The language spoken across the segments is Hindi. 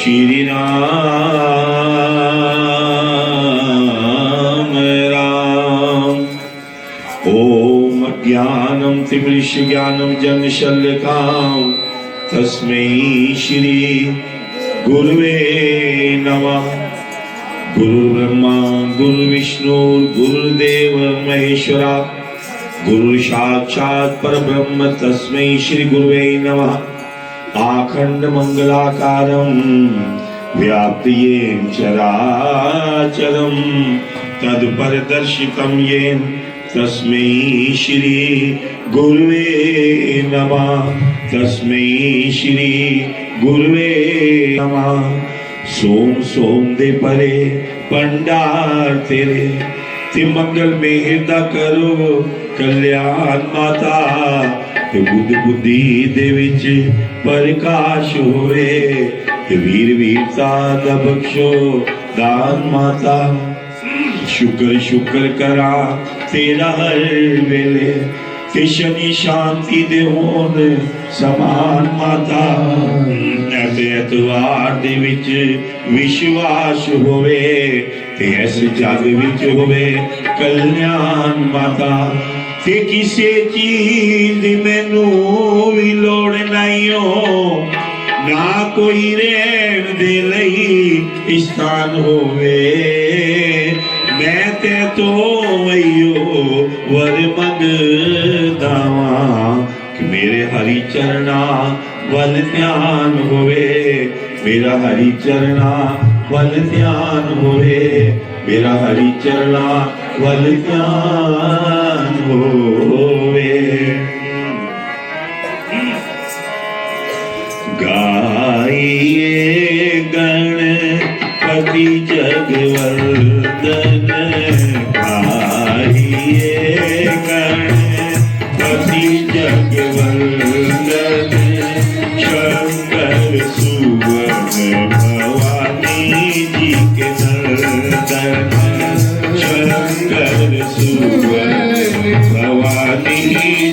श्री राम राम। ओम अज्ञानं तिमिरज्ञानं जन्मशल्यकां तस्मै श्री गुरुवे नमः। गुरुर्ब्रह्मा गुरुर्विष्णु गुरुर्देव महेश्वरा गुरु साक्षात् परब्रह्म तस्मै श्री गुरुवे नमः। आखंड मंगलाकारं व्याप्तं चराचरं तत्परदर्शितं येन तस्मै श्री गुरुवे नमः। तस्मै श्री गुरुवे नमः। सोम सोम दे परे पंडार तेरे ते मंगल में हृदय करो कल्याण माता। ते बुद्ध बुद्धि दे विच प्रकाश होए ते वीर वीरता दा बख्शो दान माता। शुक्र शुक्र करा तेरा हर वेले ते शनि शांति दे होन समान माता। एतवार दे विच विश्वास होवे ते इस जग विच होवे कल्याण माता। ते किसे चीज दी मैनू भी लोड़ नहीं हो ना कोई रहन दे लई स्थान होवे। मैं ते तो वैयो वर मंगदा वां कि मेरे हरि चरना वल ध्यान होवे। मेरा हरि चरना वल ध्यान होवे। मेरा हरि चरना वल ध्यान होवे। गाइए गणपति जगवंदन। गाइए गणपति जगवंदन। शंकर सुवन भवानी जी के नंदन। शंकर सुवन भवानी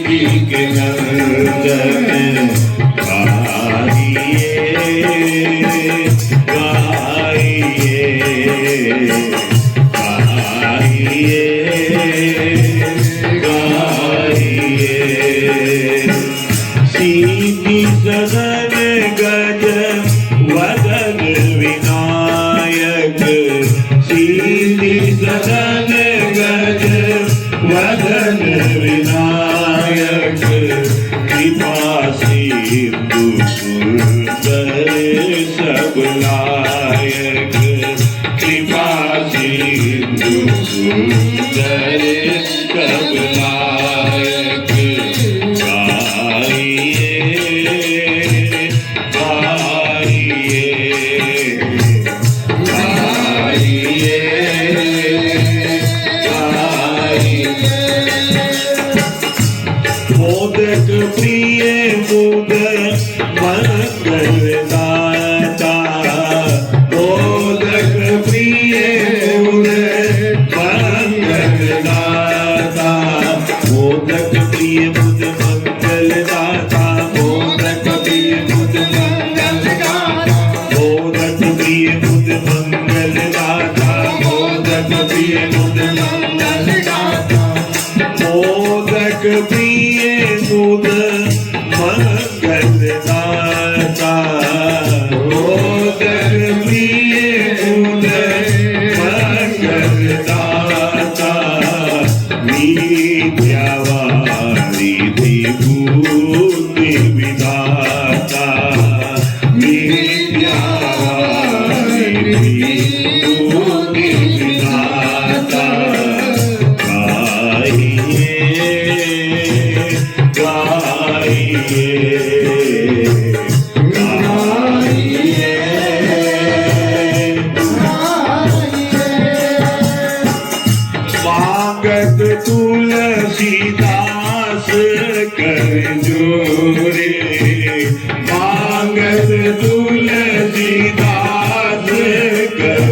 जी के नंदन। गाइए गाइए गाइए गाइए। सीधी सदन गज वदन विनायक। सीधी सदन गज वदन विनायक। कृपा सिंधु सुंदर सब लायक। कृपा सिंधु सुंदर सब लायक। गाइए गाइए गाइए गाइए। मोदक प्रिय मुद मंगलदाता। मोदक प्रिय मुद मंगलदाता। मोदक प्रिय मुद मंगलदाता। मोदक प्रिय मुद मंगलदाता। मोदक प्रिय मुद मंगलदाता। मोदक प्रिय मुद मंगलदाता। मोदक प्रिय मुद मंगलदाता। मोदक प्रिय मुद मंगलदाता। विद्यावारी विभूति विधाता। विद्यावारी विभूति विधाता। गाइए गाइए गाइए मांगत तुलसीदास कर जोरे। मांगत तुलसीदास कर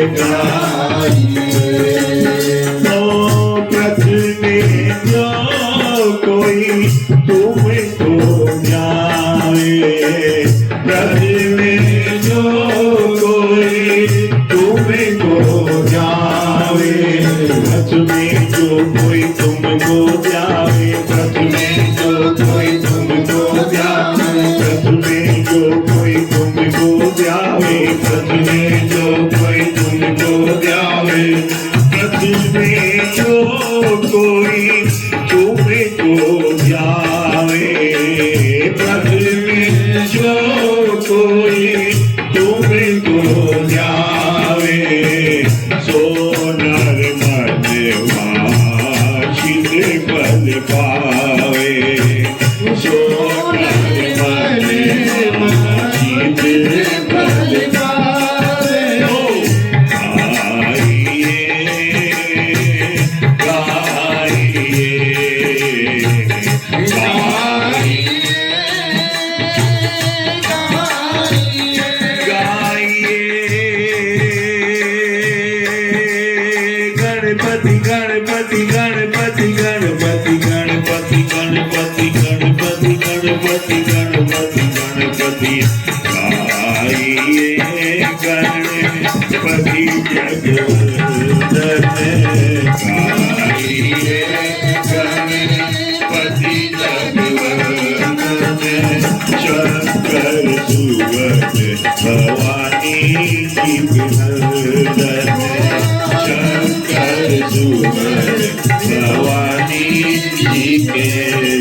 ब्रज में जो कोई तुमको जावे, ब्रज में जो कोई तुमको जावे, ब्रज में जो कोई तुमको जावे, ब्रज में जो कोई तुमको जावे, ब्रज में जो कोई तुमको जावे, ब्रज में जो कोई तुमको जावे, ब्रज में जो कोई तुमको जावे, ब्रज में जो कोई तुमको जावे, सोनर मधवा शीत फल पावे, सोनर मधवा शीत फल पावे। गणपति गणपति गणपति गणपति गणपति गणपति गणपति गणपति गणपति गणपति गाइए गणपति जगवंदन, गाइए गणपति जगवंदन, शंकर सुवन भवानी की नंदन, शंकर सुवन भवानी जी के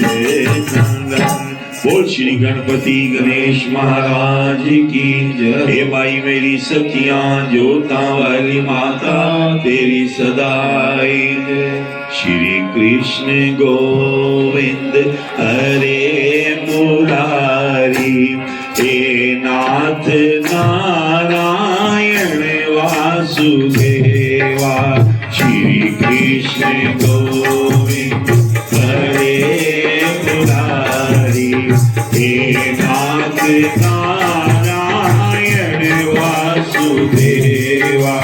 नंदन। बोल श्री गणपति गणेश महाराज की जय। हे भाई मेरी सखियां जोता वाली माता तेरी सदाई जय। श्री कृष्ण गोविंद हरे मुरारी, हे नाथ नारायण वासुदेवा, श्री कृष्ण गोविंद हरे मुरारी, हे नाथ नारायण वासुदेवा,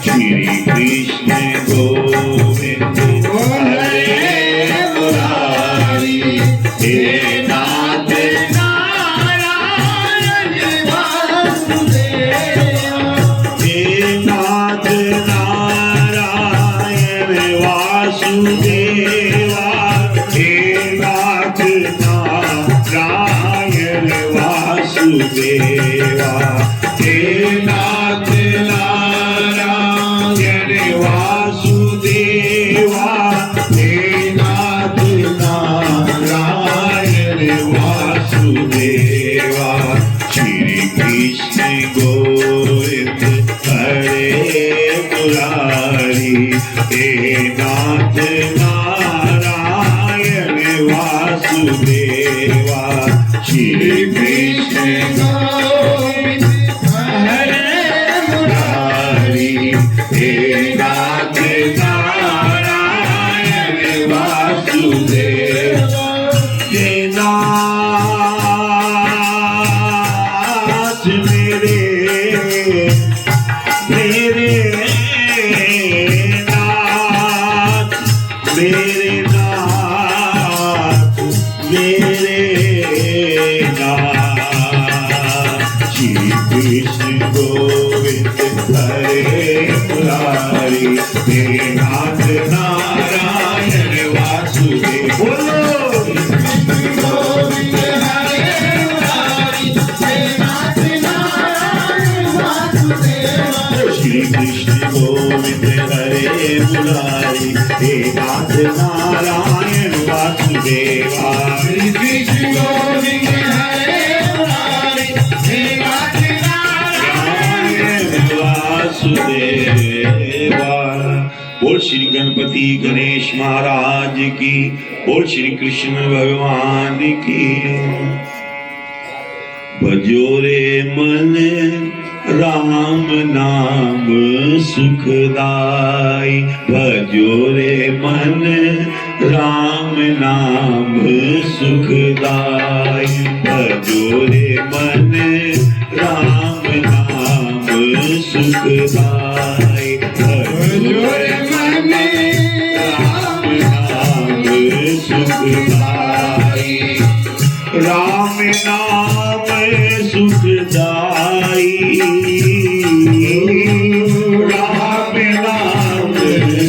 श्री कृष्ण गोविंद हरे मुरारी, हे नाथ नारायण वासुदेवा, हे नाथ नारायण वासुदेवा, हे नाथ नारायण वासुदेवा, हे नाथ नारायण वासुदेवा, हे नाथ नारायण वासुदेवा, श्री कृष्ण गोविंद हरे मुरारी, हे नाथ नारायण वासुदेवा, श्री कृष्ण गोविंद हरे मुरारी, हे नाथ नारायण वासुदेवा, हे नाथ मेरे नाथ, मेरे नाथ, मेरे नाथ, श्री कृष्ण गोविंद हरे मुरारी, हे नाथ नारायण वासुदेव। बोलो गोविंद हरे मुरारी, हे नाथ नारायण वासुदेव, श्री कृष्ण गोविंद हरे मुरारी, हे नाथ नारायण वासुदेवा, श्री कृष्ण गोविंद हरे मुरारी, हे नाथ नारायण वासुदेवा। बोल श्री गणपति गणेश महाराज की, बोल श्री कृष्ण भगवान की। भजो रे मन राम नाम सुखदाई, भजो रे मन राम नाम सुखदाई, भजो रे मन राम नाम सुखदाई, सुखदाई भजोरे मन राम नाम सुखदाई राम नाम सुखदाई राम नाम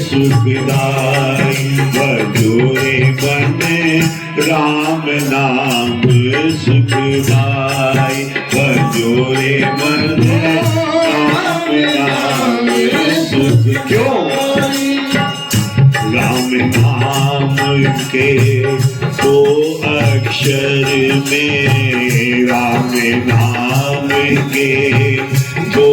सुखदाई भजोरे मन राम नाम सुखदाई भजोरे मन राम नाम सुख क्यों राम नाम के दो अक्षर में राम नाम के दो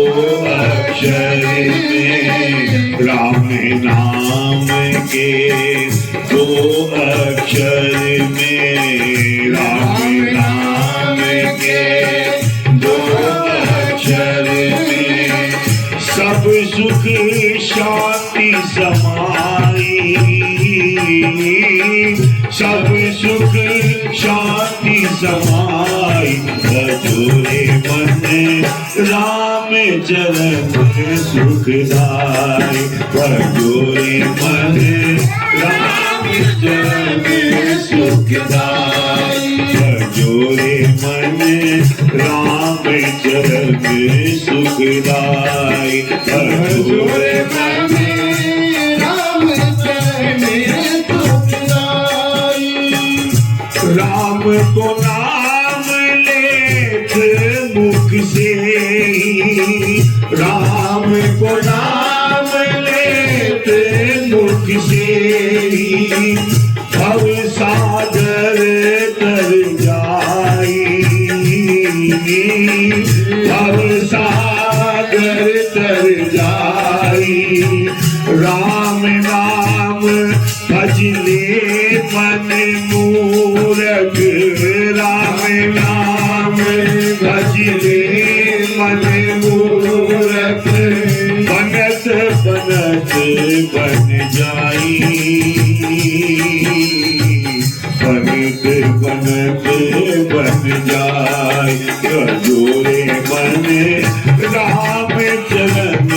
अक्षर में राम नाम के दो अक्षर में राम नाम के दो अक्षर में सब सुख शांति समाई सब सुख शांति समाई भजोरे मन राम चरण सुखदाई भजोरे मन राम चरण सुखदाई भजोरे मन राम चरण सुखदाई भजोरे मन राम चरण सुखदाई राम को नाम लेत मुख से राम को नाम लेत मुख से भव सागर तर जाई भव सागर तर जाई राम नाम भजले मन मूरख राम नाम भजले मन मूरख बनत बनत बन जाई बनत बनत बन जाई भजोरे मन राम चरण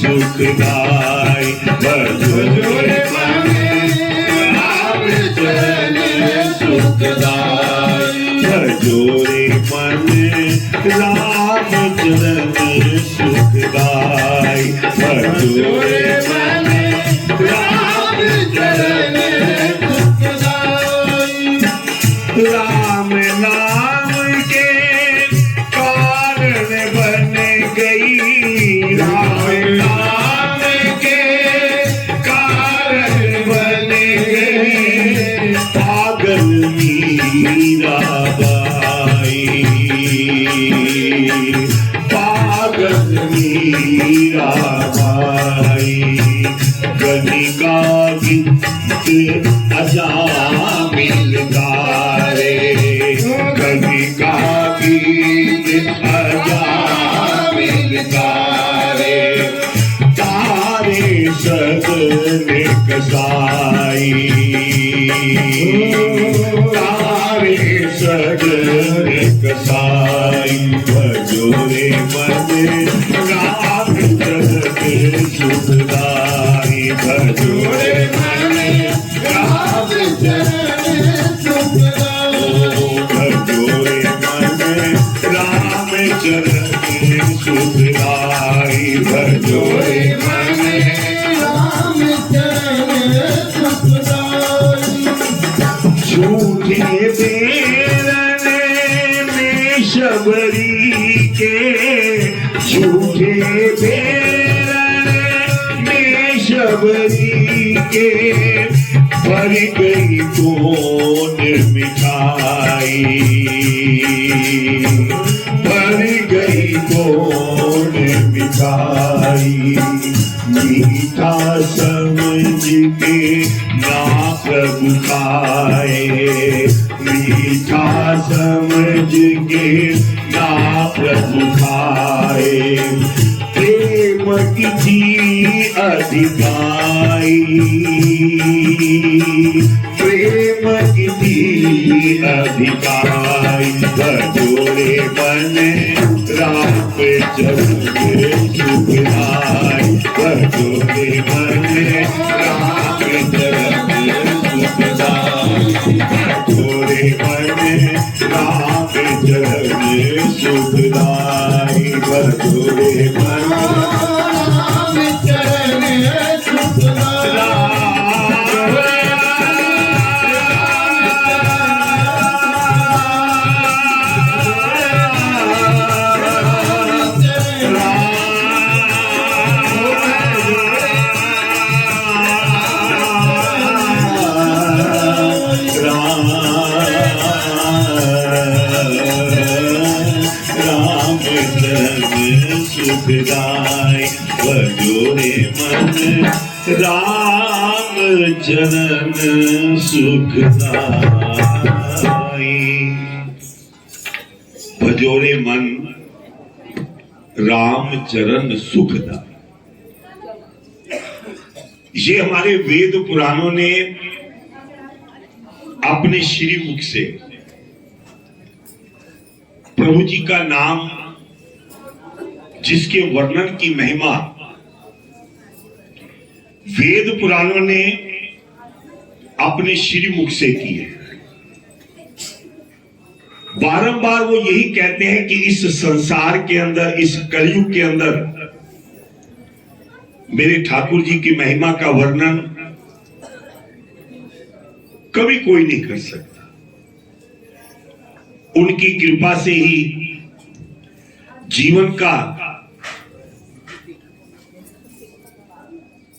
सुखदाई भजोरे मन राम चरण सुखदाई भजोरे मन राम चरण सुखदाई भजोरे मन राम चरण सुखदाई राम नाम के कारण बन गई राम नाम के कारण बन गई पागल मीराबाई पागल मीराबाई गणिका गीत अजामिल गारे गणिका गीत अजामिल गारे तारे सदने कसाई तारे सदने कसाई भजोरे मन राम चरण सुखदाई भजोरे मन राम चरण सुखदाई भजोरे मन राम चरण सुखदाई भजोरे मन राम चरण सुखदाई झूठे बेरने में शबरी के झूठे बेरने में शबरी के भर गई कौन मिठाई भर गई कौन मिठाई मीठा समझ के ना प्रभु खाए मीठा समझ के ना प्रभु खाए प्रेम की अधिकाई प्रेम की अधिकाई भजोरे मन राम पे चल सुखदा सुखदाई बजोरे मन राम चरण सुखदाई। भजोरे मन राम चरण सुखदाई। ये हमारे वेद पुराणों ने अपने श्री मुख से प्रभु जी का नाम, जिसके वर्णन की महिमा वेद पुराणों ने अपने श्री मुख से की है। बारंबार वो यही कहते हैं कि इस संसार के अंदर, इस कलयुग के अंदर मेरे ठाकुर जी की महिमा का वर्णन कभी कोई नहीं कर सकता। उनकी कृपा से ही जीवन का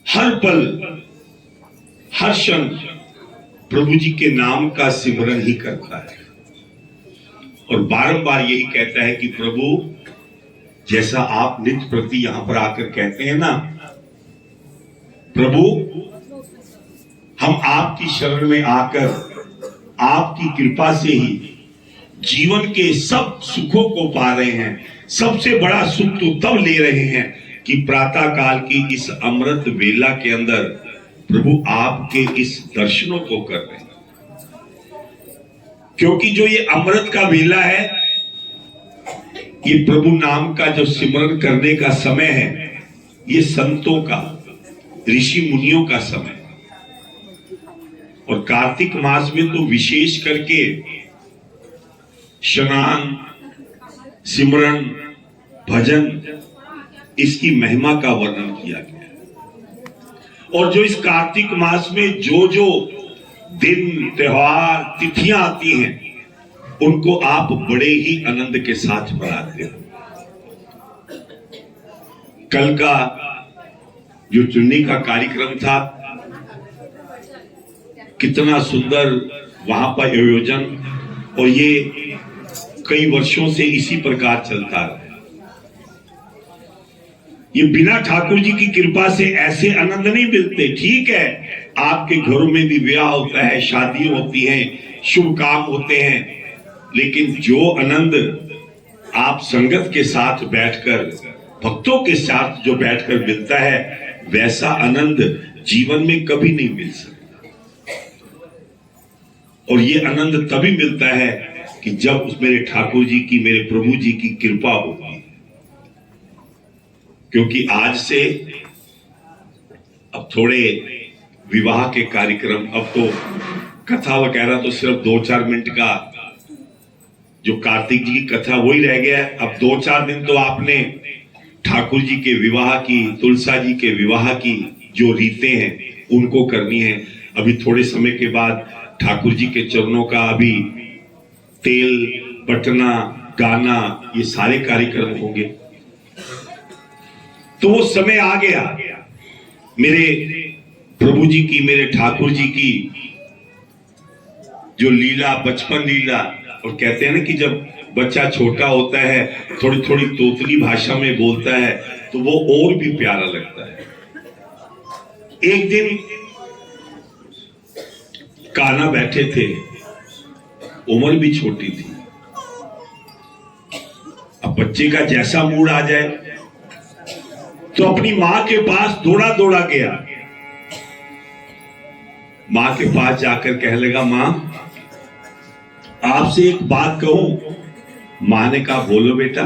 हर पल, हर क्षण प्रभु जी के नाम का सिमरन ही करता है और बारंबार यही कहता है कि प्रभु, जैसा आप नित्य प्रति यहां पर आकर कहते हैं ना, प्रभु हम आपकी शरण में आकर आपकी कृपा से ही जीवन के सब सुखों को पा रहे हैं। सबसे बड़ा सुख तो तब ले रहे हैं कि प्रातः काल की इस अमृत वेला के अंदर प्रभु आपके इस दर्शनों को कर रहे हैं। क्योंकि जो ये अमृत का वेला है, ये प्रभु नाम का जो सिमरन करने का समय है, ये संतों का, ऋषि मुनियों का समय। और कार्तिक मास में तो विशेष करके स्नान, सिमरन, भजन, इसकी महिमा का वर्णन किया गया। और जो इस कार्तिक मास में जो जो दिन, त्योहार, तिथियां आती हैं, उनको आप बड़े ही आनंद के साथ मनाते हो। कल का जो चुन्नी का कार्यक्रम था, कितना सुंदर वहां पर आयोजन, और ये कई वर्षों से इसी प्रकार चलता रहा। ये बिना ठाकुर जी की कृपा से ऐसे आनंद नहीं मिलते। ठीक है, आपके घरों में भी ब्याह होता है, शादी होती है, शुभ काम होते हैं, लेकिन जो आनंद आप संगत के साथ बैठकर, भक्तों के साथ जो बैठकर मिलता है, वैसा आनंद जीवन में कभी नहीं मिल सकता। और ये आनंद तभी मिलता है कि जब उस मेरे ठाकुर जी की, मेरे प्रभु जी की कृपा होती है। क्योंकि आज से अब थोड़े विवाह के कार्यक्रम, अब तो कथा वगैरह तो सिर्फ 2-4 मिनट का, जो कार्तिक जी की कथा वही रह गया। अब 2-4 दिन तो आपने ठाकुर जी के विवाह की, तुलसा जी के विवाह की जो रीतें हैं उनको करनी है। अभी थोड़े समय के बाद ठाकुर जी के चरणों का अभी तेल बटना, गाना, ये सारे कार्यक्रम होंगे। तो वो समय आ गया मेरे प्रभु जी की, मेरे ठाकुर जी की जो लीला, बचपन लीला। और कहते हैं ना कि जब बच्चा छोटा होता है, थोड़ी थोड़ी तोतली भाषा में बोलता है, तो वो और भी प्यारा लगता है। एक दिन कान्हा बैठे थे, उम्र भी छोटी थी। अब बच्चे का जैसा मूड आ जाए तो अपनी मां के पास दौड़ा दौड़ा गया। मां के पास जाकर कहने लगा, मां आपसे एक बात कहूं। मां ने कहा, बोलो बेटा।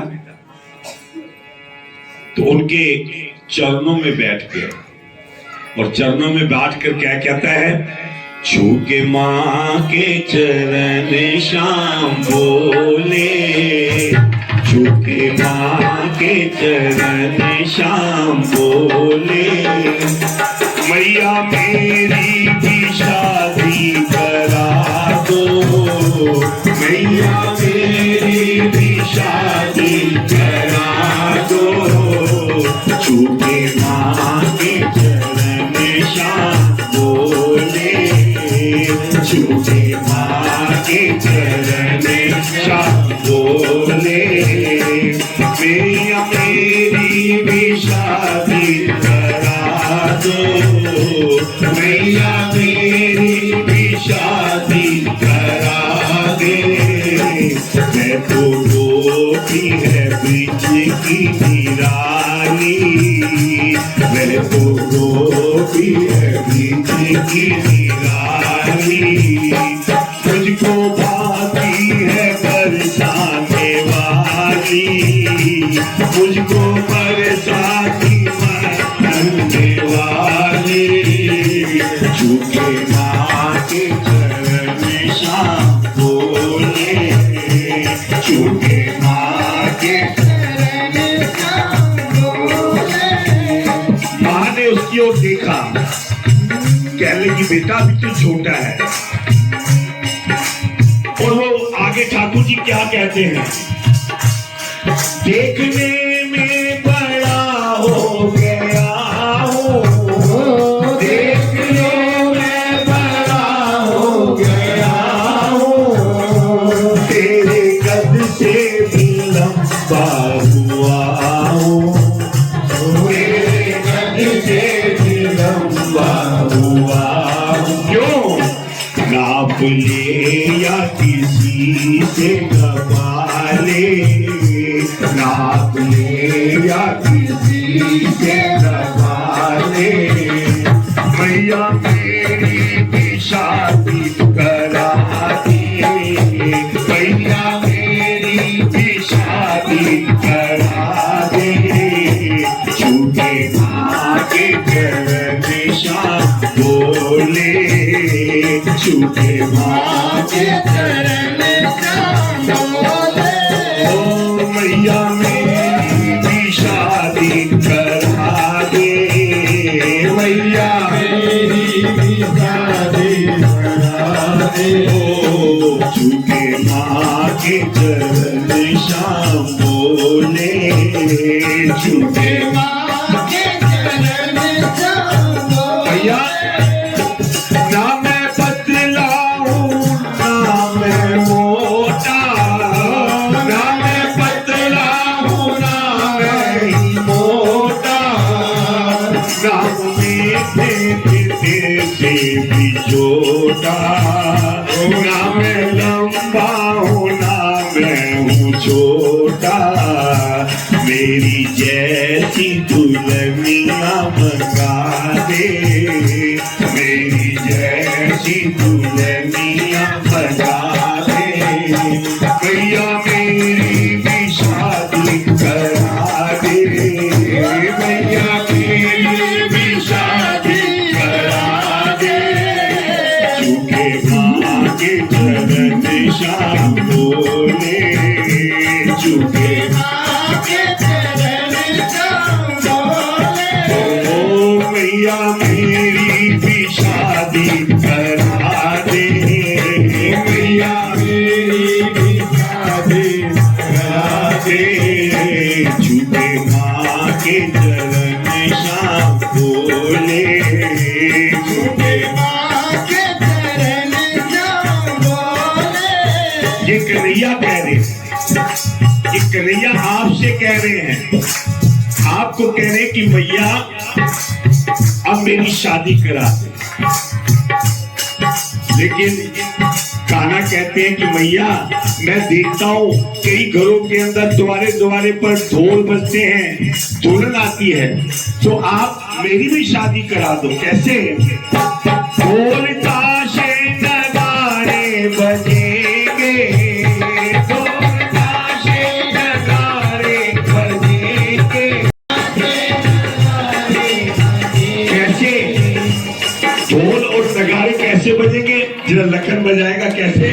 तो उनके चरणों में बैठ गया और चरणों में बैठ कर क्या कहता है, छू के माँ के चरण श्याम बोले, छू के माँ के चरण श्याम बोले, मैया मेरी भी शादी करा दो, मैया मेरी भी शादी करा दो, छू के माँ के चरण श्याम बोले, छूटे माँ के चरण श्याम बोले, मैया मेरी भी शादी करा दो, मैया मेरी भी शादी करा दे, मैं तो रोटी है बीच की निराली, मैं तो रोटी है बीच की निराली, मुझको भाती है बरसाने वाली, मुझको बरसाती मारने वाली, झूठे माँ के चरण श्याम बोले, झूठे माँ के चरण श्याम बोले। माँ ने उसकी ओर देखा, कह लगी बेटा अभी तो छोटा है, और वो आगे ठाकुर जी क्या कहते हैं, देखने में बड़ा हो गया हूँ, देखने में बड़ा हो गया हूँ, तेरे कद से भी लंबा हुआ हूँ, तेरे कद से भी लंबा हुआ हूँ, क्यों नाप ले या किसी से दबा ले, नाप ले या किसी से दबा ले, मैया मेरी भी शादी करा दे, मैया मेरी भी शादी करा दे, झूठे माँ के चरण श्याम बोले, झूठे माँ के चरण श्याम बोले, ओ मैया मेरी भी शादी करा दे, मैया मेरी भी शादी करा दे, ओ झूठे माँ के चरण श्याम बोले, झूठे माँ के चरण श्याम बोले, भैया ना मैं पतला हूँ ना मैं मोटा, ना मैं पतला हूँ ना मैं मोटा, ना मेरे से भी छोटा, ना मैं लंबा हूँ ना मैं हूँ छोटा, मेरी जैसी दुल्हनिया मंगा दे, मेरी जैसी दुल्हनिया मंगा दे, भैया मेरी भी शादी करा दे, भैया मेरी भी शादी करा दे, झूठे माँ के चरण श्याम बोले, झूठे माँ के चरण श्याम बोले, ओ मैया मेरी भी शादी करा दे, मैया मेरी भी शादी करा दे, झूठे माँ के चरण श्याम बोले, झूठे माँ के चरण श्याम बोले। ये कन्हैया कह रहे, ये कन्हैया आपसे कह रहे हैं, आपको कह रहे कि मैया अब मेरी शादी करा दे, लेकिन कान्हा कहते हैं कि मैया मैं देखता हूँ कई घरों के अंदर द्वारे द्वारे पर ढोल बजते हैं, दुल्हन आती है, तो आप मेरी भी शादी करा दो। कैसे? ढोल ताशे नगाड़े बजेंगे, ढोल ताशे नगाड़े बजेंगे, कैसे? बजेंगे? जरा लखन बजाएगा कैसे?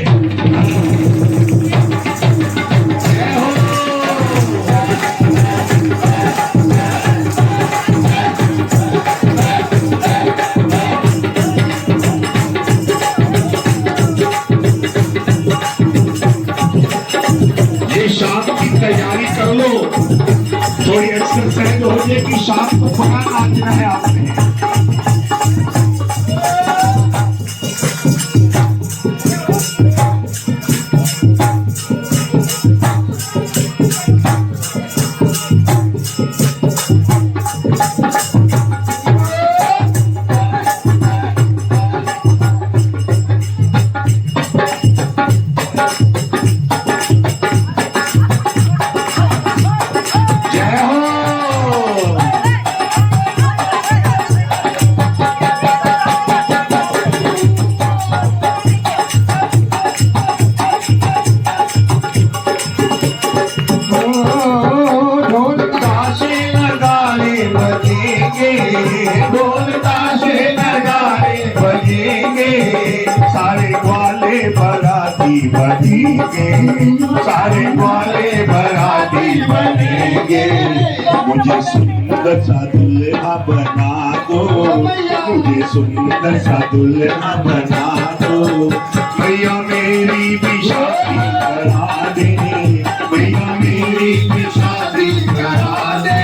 ये शाम की तैयारी कर लो, थोड़ी एक्सरसाइज हो जाएगी। शाम को बड़ा नाचना है आपने। सारे वाले बराती बनेंगे। मुझे सुंदर सा दुल्हा बना दो, मुझे सुंदर सा दुल्हा बना दो। भैया मेरी भी शादी करा दे, भैया मेरी भी शादी करा दे।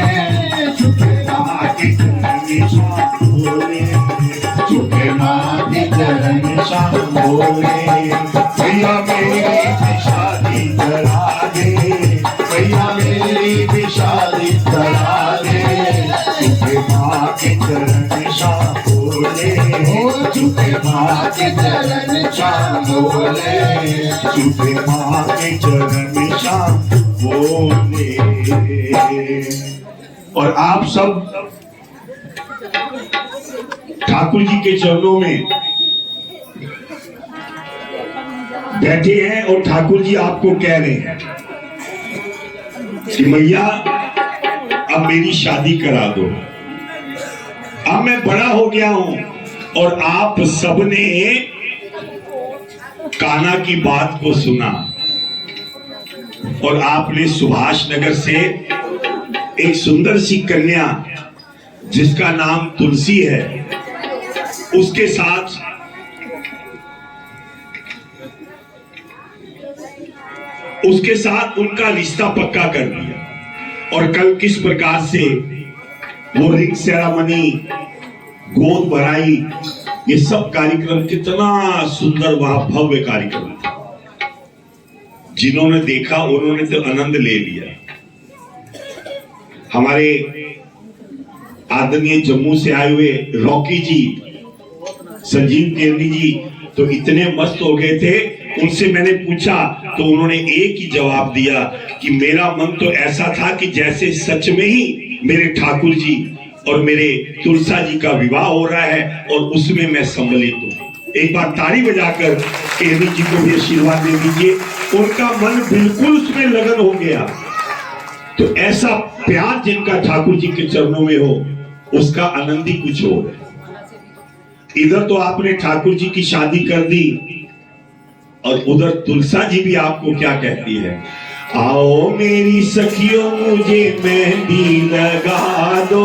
चुपे माँ के चरण शाम बोले, चुपे माँ के चरण शाम बोले। भैया मेरी भी शादी करा दे, भैया मेरी भी शादी करा दे। चुपे माँ के चरण शाम बोले, चुपे माँ के चरण शाम बोले, चुपे माँ के चरण शाम बोले। और आप सब ठाकुर जी के चरणों में बैठे हैं और ठाकुर जी आपको कह रहे हैं कि मैया अब मेरी शादी करा दो। अब मैं बड़ा हो गया हूं और आप सबने कान्हा की बात को सुना और आपने सुभाष नगर से एक सुंदर सी कन्या जिसका नाम तुलसी है उसके साथ उनका रिश्ता पक्का कर दिया। और कल किस प्रकार से वो रिंग सेरेमनी, गोद भराई, ये सब कार्यक्रम कितना सुंदर वहां भव्य कार्यक्रम था। जिन्होंने देखा उन्होंने तो आनंद ले लिया। हमारे आदरणीय जम्मू से आए हुए रॉकी जी, संजीव केरनी जी तो इतने मस्त हो गए थे। उनसे मैंने पूछा तो उन्होंने एक ही जवाब दिया कि मेरा मन तो ऐसा था कि जैसे सच में ही मेरे ठाकुर जी और मेरे तुलसा जी का विवाह हो रहा है और उसमें मैं सम्मिलित हूं। एक बार ताली बजाकर केरनी जी को भी आशीर्वाद दे दीजिए। उनका मन बिल्कुल उसमें लगन हो गया। तो ऐसा प्यार जिनका ठाकुर जी के चरणों में हो उसका आनंद ही कुछ हो। इधर तो आपने ठाकुर जी की शादी कर दी और उधर तुलसा जी भी आपको क्या कहती है, आओ मेरी सखियों मुझे मेहंदी लगा दो,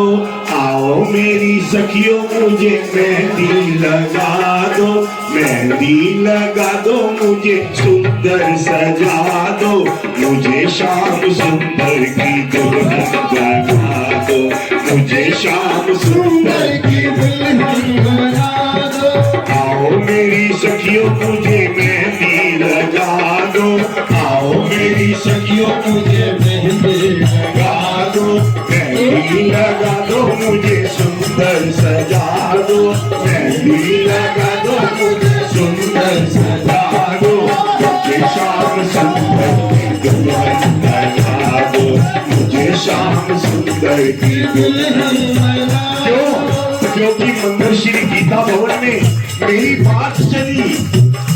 आओ मेरी सखियों मुझे मेहंदी लगा दो, मेहंदी लगा दो मुझे सुंदर सजा दो, मुझे शाम सुंदर की दुल्हन बना दो, मुझे शाम सुंदर की दुल्हन बना दो। आओ मेरी सखियों मुझे मेहंदी लगा दो, आओ मेरी सखियों मुझे मेहंदी लगा दो, मेहंदी लगा दो मुझे सुंदर सजा दो, मेहंदी लगा दो मुझे सुंदर सजा दो, मुझे शाम सुंदर की दुल्हन बना दो, मुझे शाम सुंदर की दुल्हन बना दो। क्योंकि मंदिर श्री गीता भवन में मेरी बात चली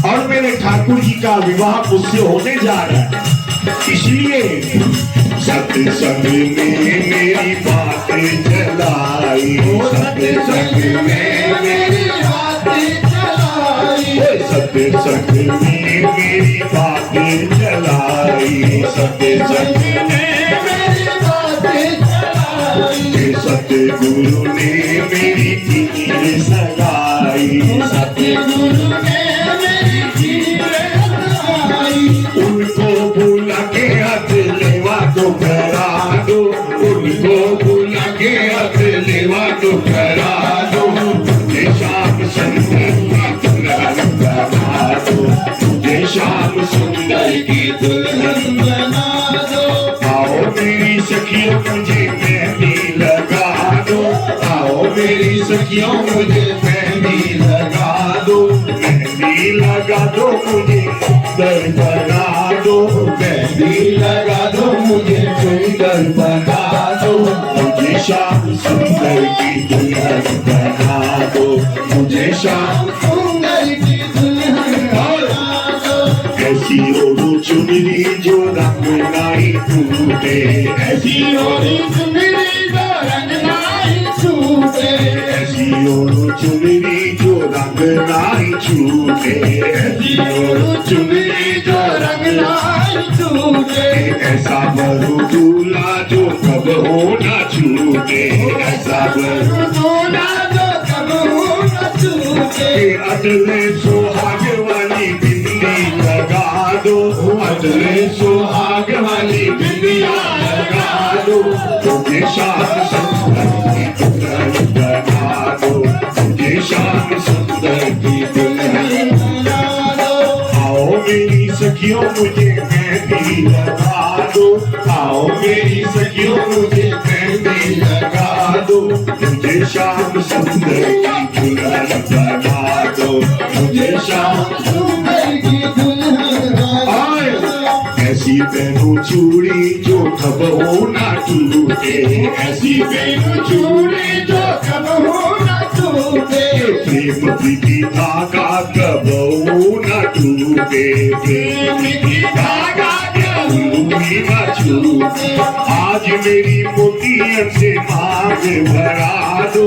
और मेरे ठाकुर जी का विवाह मुझसे होने जा रहा है, इसलिए सत्संग में मेरी बातें चलाई, सत्संग में मेरी बातें चलाई, सत्य संग ने मेरी बातें चलाई, सत्य संग ने मेरी बातें चलाई, सत्य गुरु ने मेरी खीर सगाई, सत्य गुरु ने मेरी खीर सगाई। उनको बुला के हाथ लेवा तो करा दो, उनको बुला के हाथ लेवा तो करा दो, मुझे श्याम सुंदर की दुल्हन बना दो, मुझे श्याम सुंदर की दुल्हन बना दो। आओ मेरी सखियों मुझे मेहंदी लगा दो, आओ मेरी सखियों मुझे मेहंदी लगा दो, मेहंदी लगा दो मुझे सुंदर बना दो, मेहंदी लगा दो मुझे सुंदर बना दो, मुझे श्याम सुंदर की दुल्हन बना दो, मुझे श्याम सुंदर की दुल्हन बना दो। ऐसी ओढ़ो चुनरी जो रंग नाई टूटे, ऐसी ओढ़ो चुनरी जो रंग नाई छूटे, ऐसी ओढ़ो चुनरी जो रंग नाई छूटे, ऐसी ओढ़ो चुनरी जो रंग नाई छूटे। ऐसा बरू दूल्हा जो कब हो न छूटे, ऐसा बरू दूल्हा जो कब हो न छूटे। अटले सुहाग वाली बिंदी लगा दो, अटले सुहाग वाली बिंदिया लगा दो, मुझे श्याम सुंदर की दुल्हन बना दो, मुझे श्याम सुंदर की दुल्हन बना दो। आओ मेरी सखियों मुझे मेहंदी लगा दो, आओ मेरी सखियों मुझे मेहंदी लगा दो, मुझे श्याम सुंदर की दुल्हन बना दो, मुझे श्याम सुंदर की दुल्हन बना दो। ऐसी पहनू चूड़ी जो कब हो ना टूटे, ऐसी पहनू चूड़ी जो कब हो ना टूटे, प्रेम प्रीति धागा कब हो ना टूटे, प्रेम की धागा कभी ना छूटे। आज मेरी मोतियन से मांग भरा दो,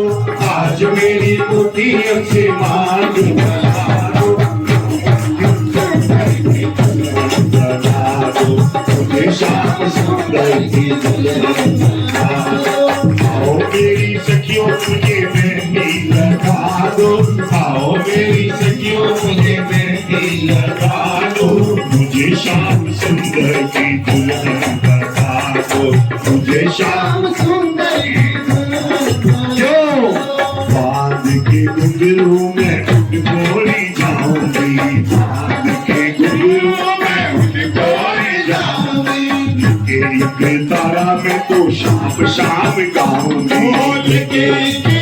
आज मेरी मोतियन से मांग भरा दो, बना दो, मुझे श्याम सुंदर की दुल्हन बना दो। आओ मेरी सखियों मुझे मेहंदी लगा दो, आओ मेरी सखियों मुझे मेहंदी लगा दो, मुझे श्याम सुंदर की दुल्हन बना दो, मुझे श्याम सुंदर की दुल्हन क्यों बांध के घुंघरू में उठ बोली जाऊंगी, बांध के घुंघरू में उठ बोली जाऊंगी, के तारा में तो शाम शाम गाऊंगी, के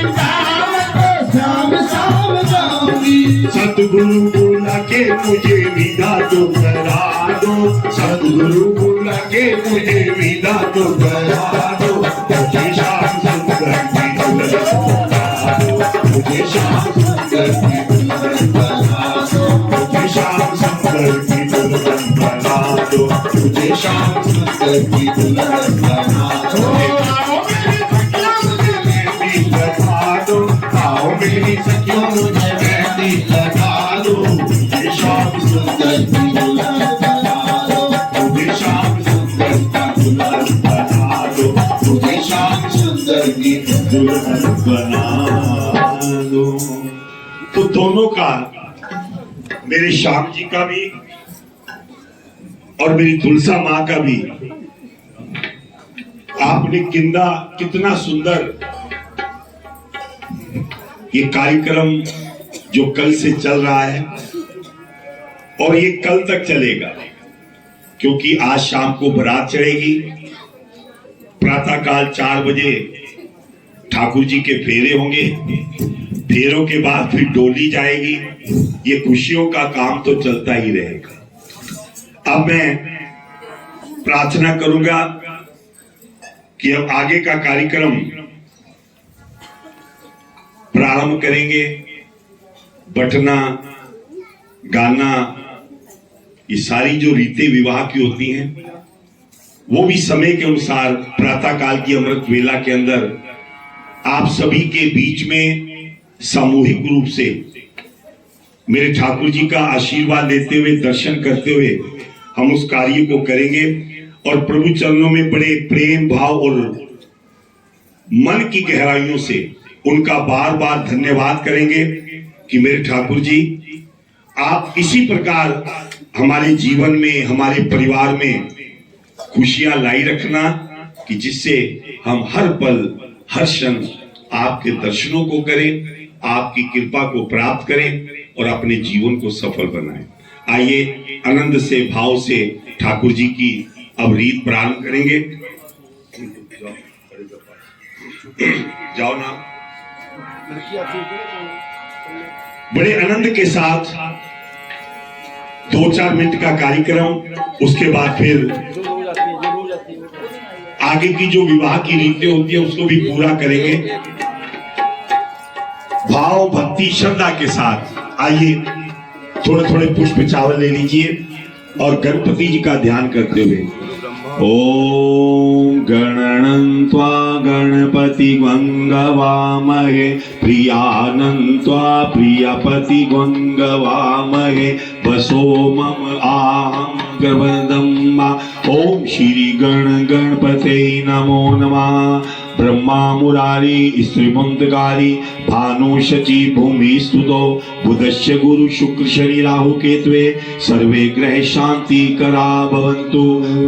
तारा में शाम शाम गाऊंगी। सतगुरु बुला के मुझे विदा तो करा दो, सतगुरु बुला के मुझे विदा तो करा दो, मुझे श्याम सुंदर की दुल्हन बना दो, मुझे श्याम सुंदर की दुल्हन बना दो, मुझे श्याम सुंदर की दुल्हन बना दो, मुझे श्याम सुंदर की दुल्हन बना दो। आओ मेरी सखियों मुझे मेहंदी लगा दो, मुझे श्याम सुंदर की दुल्हन बना दो, मुझे श्याम सुंदर की दुल्हन बना दो, मुझे श्याम सुंदर की दुल्हन बना दो। तो दोनों का, मेरे श्याम जी का भी और मेरी तुलसा माँ का भी, आपने कितना सुंदर ये कार्यक्रम जो कल से चल रहा है और ये कल तक चलेगा, क्योंकि आज शाम को बारात चढ़ेगी, प्रातःकाल 4 बजे ठाकुर जी के फेरे होंगे, फेरों के बाद फिर डोली जाएगी, ये खुशियों का काम तो चलता ही रहेगा। अब मैं प्रार्थना करूंगा कि अब आगे का कार्यक्रम प्रारंभ करेंगे। बटना, गाना, ये सारी जो रीतें विवाह की होती हैं वो भी समय के अनुसार प्रातःकाल की अमृत वेला के अंदर आप सभी के बीच में सामूहिक रूप से मेरे ठाकुर जी का आशीर्वाद लेते हुए, दर्शन करते हुए हम उस कार्य को करेंगे और प्रभु चरणों में बड़े प्रेम भाव और मन की गहराइयों से उनका बार बार धन्यवाद करेंगे कि मेरे ठाकुर जी, आप इसी प्रकार हमारे जीवन में, हमारे परिवार में खुशियां लाई रखना कि जिससे हम हर पल, हर क्षण आपके दर्शनों को करें, आपकी कृपा को प्राप्त करें और अपने जीवन को सफल बनाएं। आइए आनंद से, भाव से ठाकुर जी की अब रीत प्रारंभ करेंगे। जाओ ना, बड़े आनंद के साथ 2-4 मिनट का कार्यक्रम, उसके बाद फिर आगे की जो विवाह की रीतें होती है उसको भी पूरा करेंगे। भाव, भक्ति, श्रद्धा के साथ आइए थोड़े थोड़े पुष्प चावल ले लीजिए और गणपति जी का ध्यान करते हुए ओम गणनन्त्वा गणपति गंगवामहे प्रियानन्त्वा प्रियपति गंगवामहे वसो मम आहं गर्भदम्मा। ओम श्री गणपते नमो नमः। ब्रह्मा मुरारी स्त्रीमंतकारी भानु शची भूमि स्तुतो बुधस्य गुरु शुक्र शनि राहु केतवे सर्वे ग्रह शांति करा भवन्तु।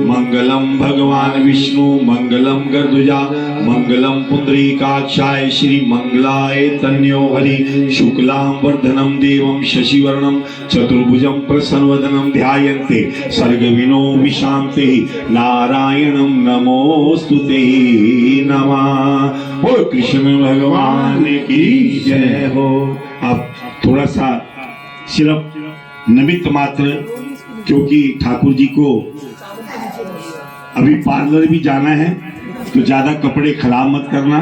मंगलम भगवान विष्णु मंगलम गरुड़ध्वजा मंगलम पुंडरीकाक्षाय श्री मंगलाय तन्यो हरि शुक्लां वर्धनम देवं शशिवर्णम चतुर्भुजं प्रसन्नवदनं ध्यायन्ते सर्गविनो विशान्ते नारायणं नमोस्तुते नमः। हो कृष्ण भगवान की जय हो। अब थोड़ा सा सिर्फ निमित्त मात्र, क्योंकि ठाकुर जी को अभी पार्लर भी जाना है तो ज्यादा कपड़े खराब मत करना,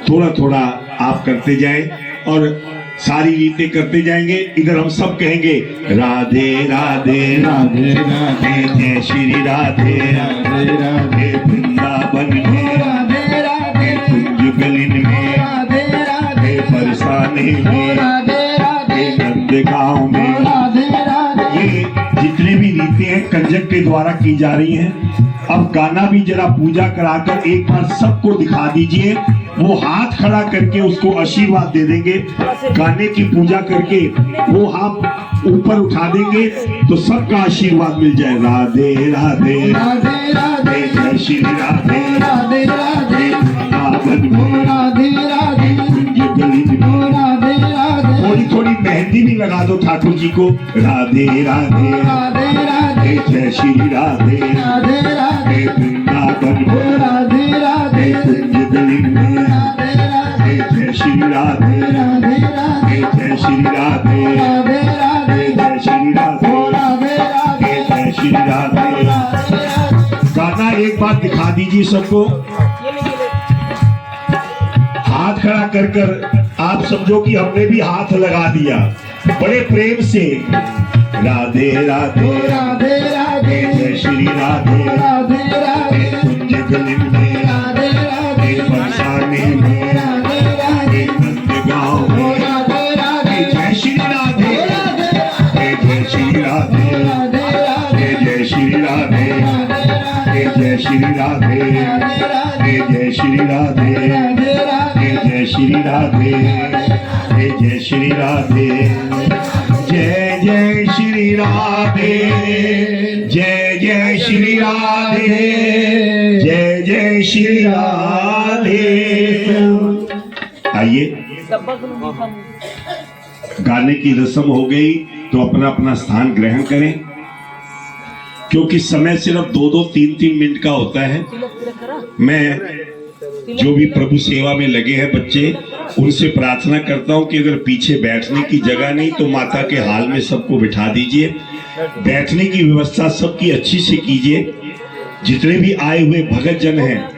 थोड़ा थोड़ा आप करते जाए और सारी रीतें करते जाएंगे। इधर हम सब कहेंगे राधे राधे राधे राधे जय श्री राधे राधे राधे वृंदावन में राधे राधे कुंज गलिन में राधे राधे बरसाने में राधे राधे नंदगांव में राधे राधे। ये जितने भी रीतें हैं कंजक के द्वारा की जा रही हैं। अब गाना भी जरा पूजा कराकर एक बार सबको दिखा दीजिए। वो हाथ खड़ा करके उसको आशीर्वाद दे देंगे। गाने की पूजा करके वो हाथ ऊपर उठा देंगे तो सबका आशीर्वाद मिल जाए। राधे राधे राधे राधे जय श्री राधे राधे राधे राधे राधे राधे राधे। थोड़ी थोड़ी मेहंदी भी लगा दो ठाकुर जी को। राधे राधे राधे राधे जय श्री राधे राधे राधे वृंदावन राधे राधे कुंज गलिन में राधे राधे जय श्री राधे राधे राधे जय श्री राधे राधे राधे जय श्री राधे राधे राधे जय श्री राधे। गाना एक बार दिखा दीजिए सबको। हाथ खड़ा कर कर आप समझो कि हमने भी हाथ लगा दिया बड़े प्रेम से। राधे राधे राधे राधे जय श्री राधे राधे राधे कुंज गलिन में राधे राधे बरसाने में राधे राधे नंदगांव में राधे राधे जय श्री राधे जय श्री राधे जय श्री राधे जय श्री राधे जय श्री राधे जय श्री राधे जय श्री राधे जय जय श्री राधे जय जय श्री राधे जय जय श्री राधे। आइए गाने की रस्म हो गई तो अपना अपना स्थान ग्रहण करें, क्योंकि समय सिर्फ 2-2, 3-3 मिनट का होता है। मैं जो भी प्रभु सेवा में लगे हैं बच्चे, उनसे प्रार्थना करता हूं कि अगर पीछे बैठने की जगह नहीं तो माता के हाल में सबको बिठा दीजिए। बैठने की व्यवस्था सबकी अच्छी से कीजिए। जितने भी आए हुए भगत जन हैं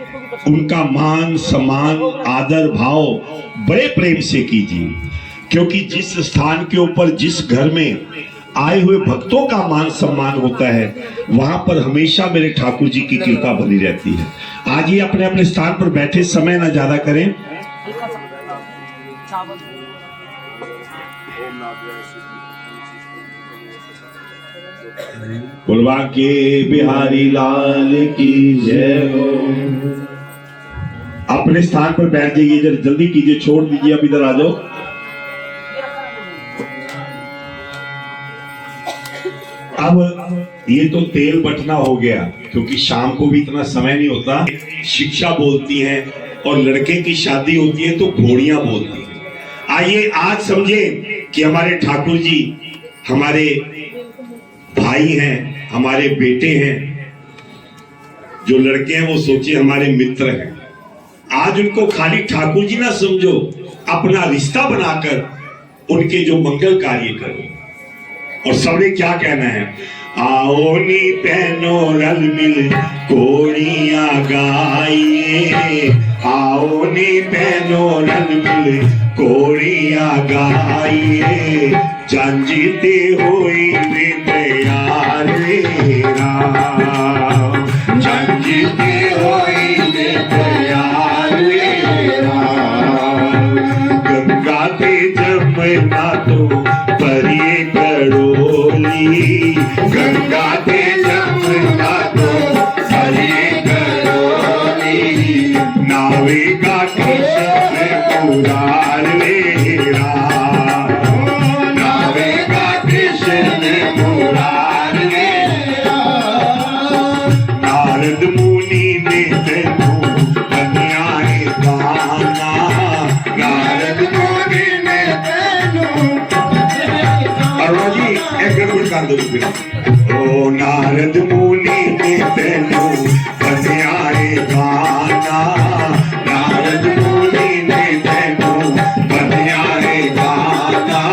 उनका मान सम्मान आदर भाव बड़े प्रेम से कीजिए, क्योंकि जिस स्थान के ऊपर जिस घर में आए हुए भक्तों का मान सम्मान होता है वहां पर हमेशा मेरे ठाकुर जी की कृपा बनी रहती है। आज ये अपने अपने स्थान पर बैठे, समय ना ज्यादा करें। बुलवा के बिहारी लाल की जय हो। अपने स्थान पर बैठ जाइए, जरा जल्दी कीजिए, छोड़ दीजिए, अब इधर आ जाओ। अब ये तो तेल बटना हो गया, क्योंकि शाम को भी इतना समय नहीं होता। शिक्षा बोलती है और लड़के की शादी होती है तो घोड़ियां बोलती है। आइए आज समझे कि हमारे ठाकुर जी हमारे भाई हैं, हमारे बेटे हैं। जो लड़के हैं वो सोचे हमारे मित्र हैं। आज उनको खाली ठाकुर जी ना समझो, अपना रिश्ता बनाकर उनके जो मंगल कार्य करो। और सबने क्या कहना है, आओ नी पहनो रल मिल कोड़ियां गाइए, आओ नी पहनो रल मिल कोड़ियां गाइए, जंजीते हुई वे तैयार राम, जंजीते हुई वे तैयार राम। गंगा ते जमुना तो परिए करोली, गंगा ते जमुना तो परिए करोली, नावेगा कृष्ण मुरारे राम, नावेगा कृष्ण मुरारे राम। नारद मुनि ने तेनू बनियाए गाना, नारद मुनि ने तेनू एक कर दो फिर। ओ नारद मुनि ने तेनू बनियाए गाना, नारद मुनि ने तेनू बनियाए गाना,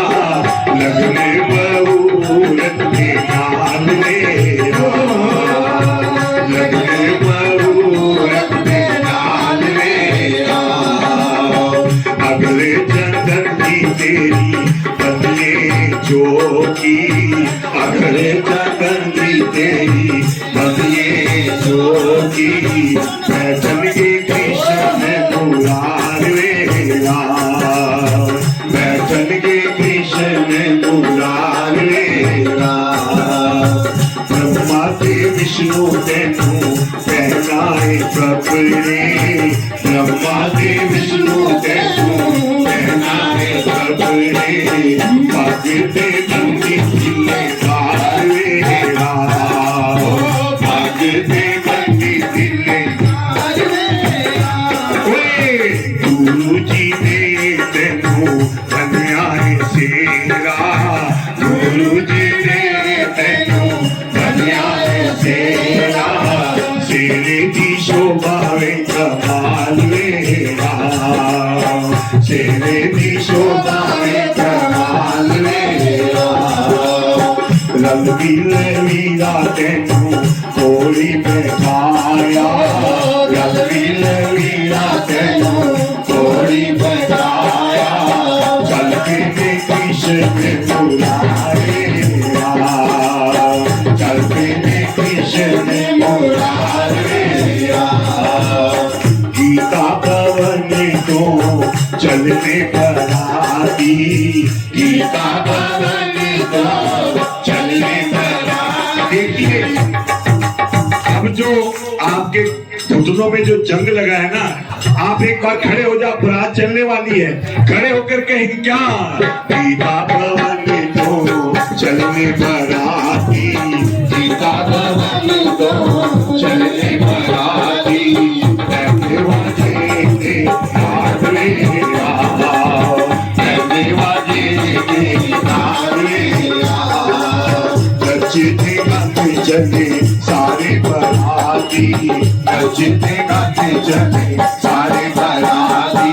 लगने बहुरत के नाल मेरा, लगने बहुरत के नाल मेरा। अगले चंदन की तेरी बदले जोगी, अगले चंदन की तेरी बदले जोगी, बैठन के कृष्ण मुरारे राम, बैठन के कृष्ण मुरारे राम। ब्रह्मा ते विष्णु तेनू पहनाए कपड़े, ब्रह्मा ते विष्णु तेनू पहनाए कपड़े, भागते बंदी दिले कारवे राम, भागते बंदी दिले कारवे राम। गुरु जी ने तेनू बनियाए सेरा, गुरु जी ने तेनू बनियाए सेरा, सेरे की शोभा वे कमाल वे राम, सेरे की शोभा वे कमाल वे राम। रघुवीर वीरा तेनू कोड़ी बैठाया, रघुवीर वीरा तेनू कोड़ी बैठाया, चल के कृष्ण मुरारे राम, चल के कृष्ण मुरारे राम। गीता भवन तो चलने पर आती, गीता भवन तो चलने पर आती। देखिए अब जो आपके घुटनों में जो जंग लगा है ना, आप एक बार खड़े हो जाओ, बारात चलने वाली है, खड़े होकर कहेंगे क्या, गीता भवन तो चलने पर आती, गीता भवन तो चलने पर आती, बैठे वाजे के नारे राम, बैठे वाजे के नारे राम। नचते गाते चले सारे बराती, नचते गाते चले सारे बराती,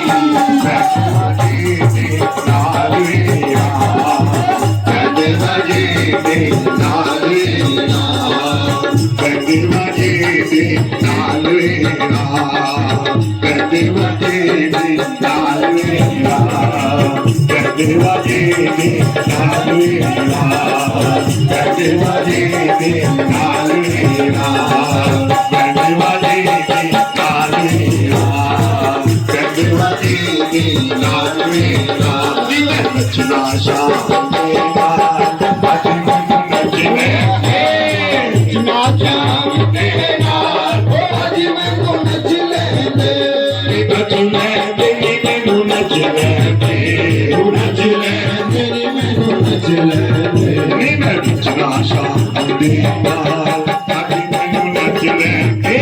बैठे वाजे के नारे राम, बैठे वाजे के नारे राम, बैठे वाजे के नारे राम, बैठे वाजे के नारे राम, बैठे वाजे के नारे राम, बैठे वाजे के नारे राम, बैठे वाजे के नारे राम, बैठे वाजे के नारे राम। नचना शाम के नाल आज मैनू नचना नचना शाम के नाल आज मैनू नच लेंदे नचना तेरी मैनू नच लेंदे नच लेंदे मैनू नच लेंदे नी मैं नचना शाम के नाल आज मैनू नच लेंदे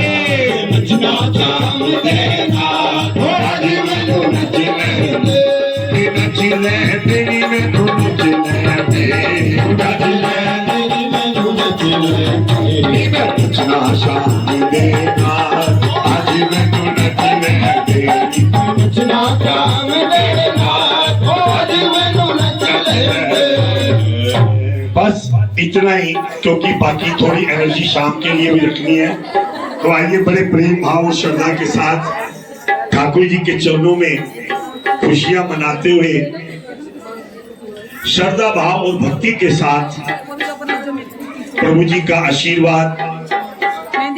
नचना शाम के नाल आज मैनू नच लेंदे नच लेंदे नी मैनू नच लेंदे नच लेंदे नी मैनू नच लेंदे नी मैं नचना शाम के नाल आज मैनू नच लेंदे नचना शाम के नाल आज मैनू नच लेंदे। बस इतना ही, क्योंकि बाकी थोड़ी एनर्जी शाम के लिए भी रखनी है। तो आइए बड़े प्रेम भाव और श्रद्धा के साथ ठाकुर जी के चरणों में खुशियां मनाते हुए श्रद्धा भाव और भक्ति के साथ प्रभु जी का आशीर्वाद,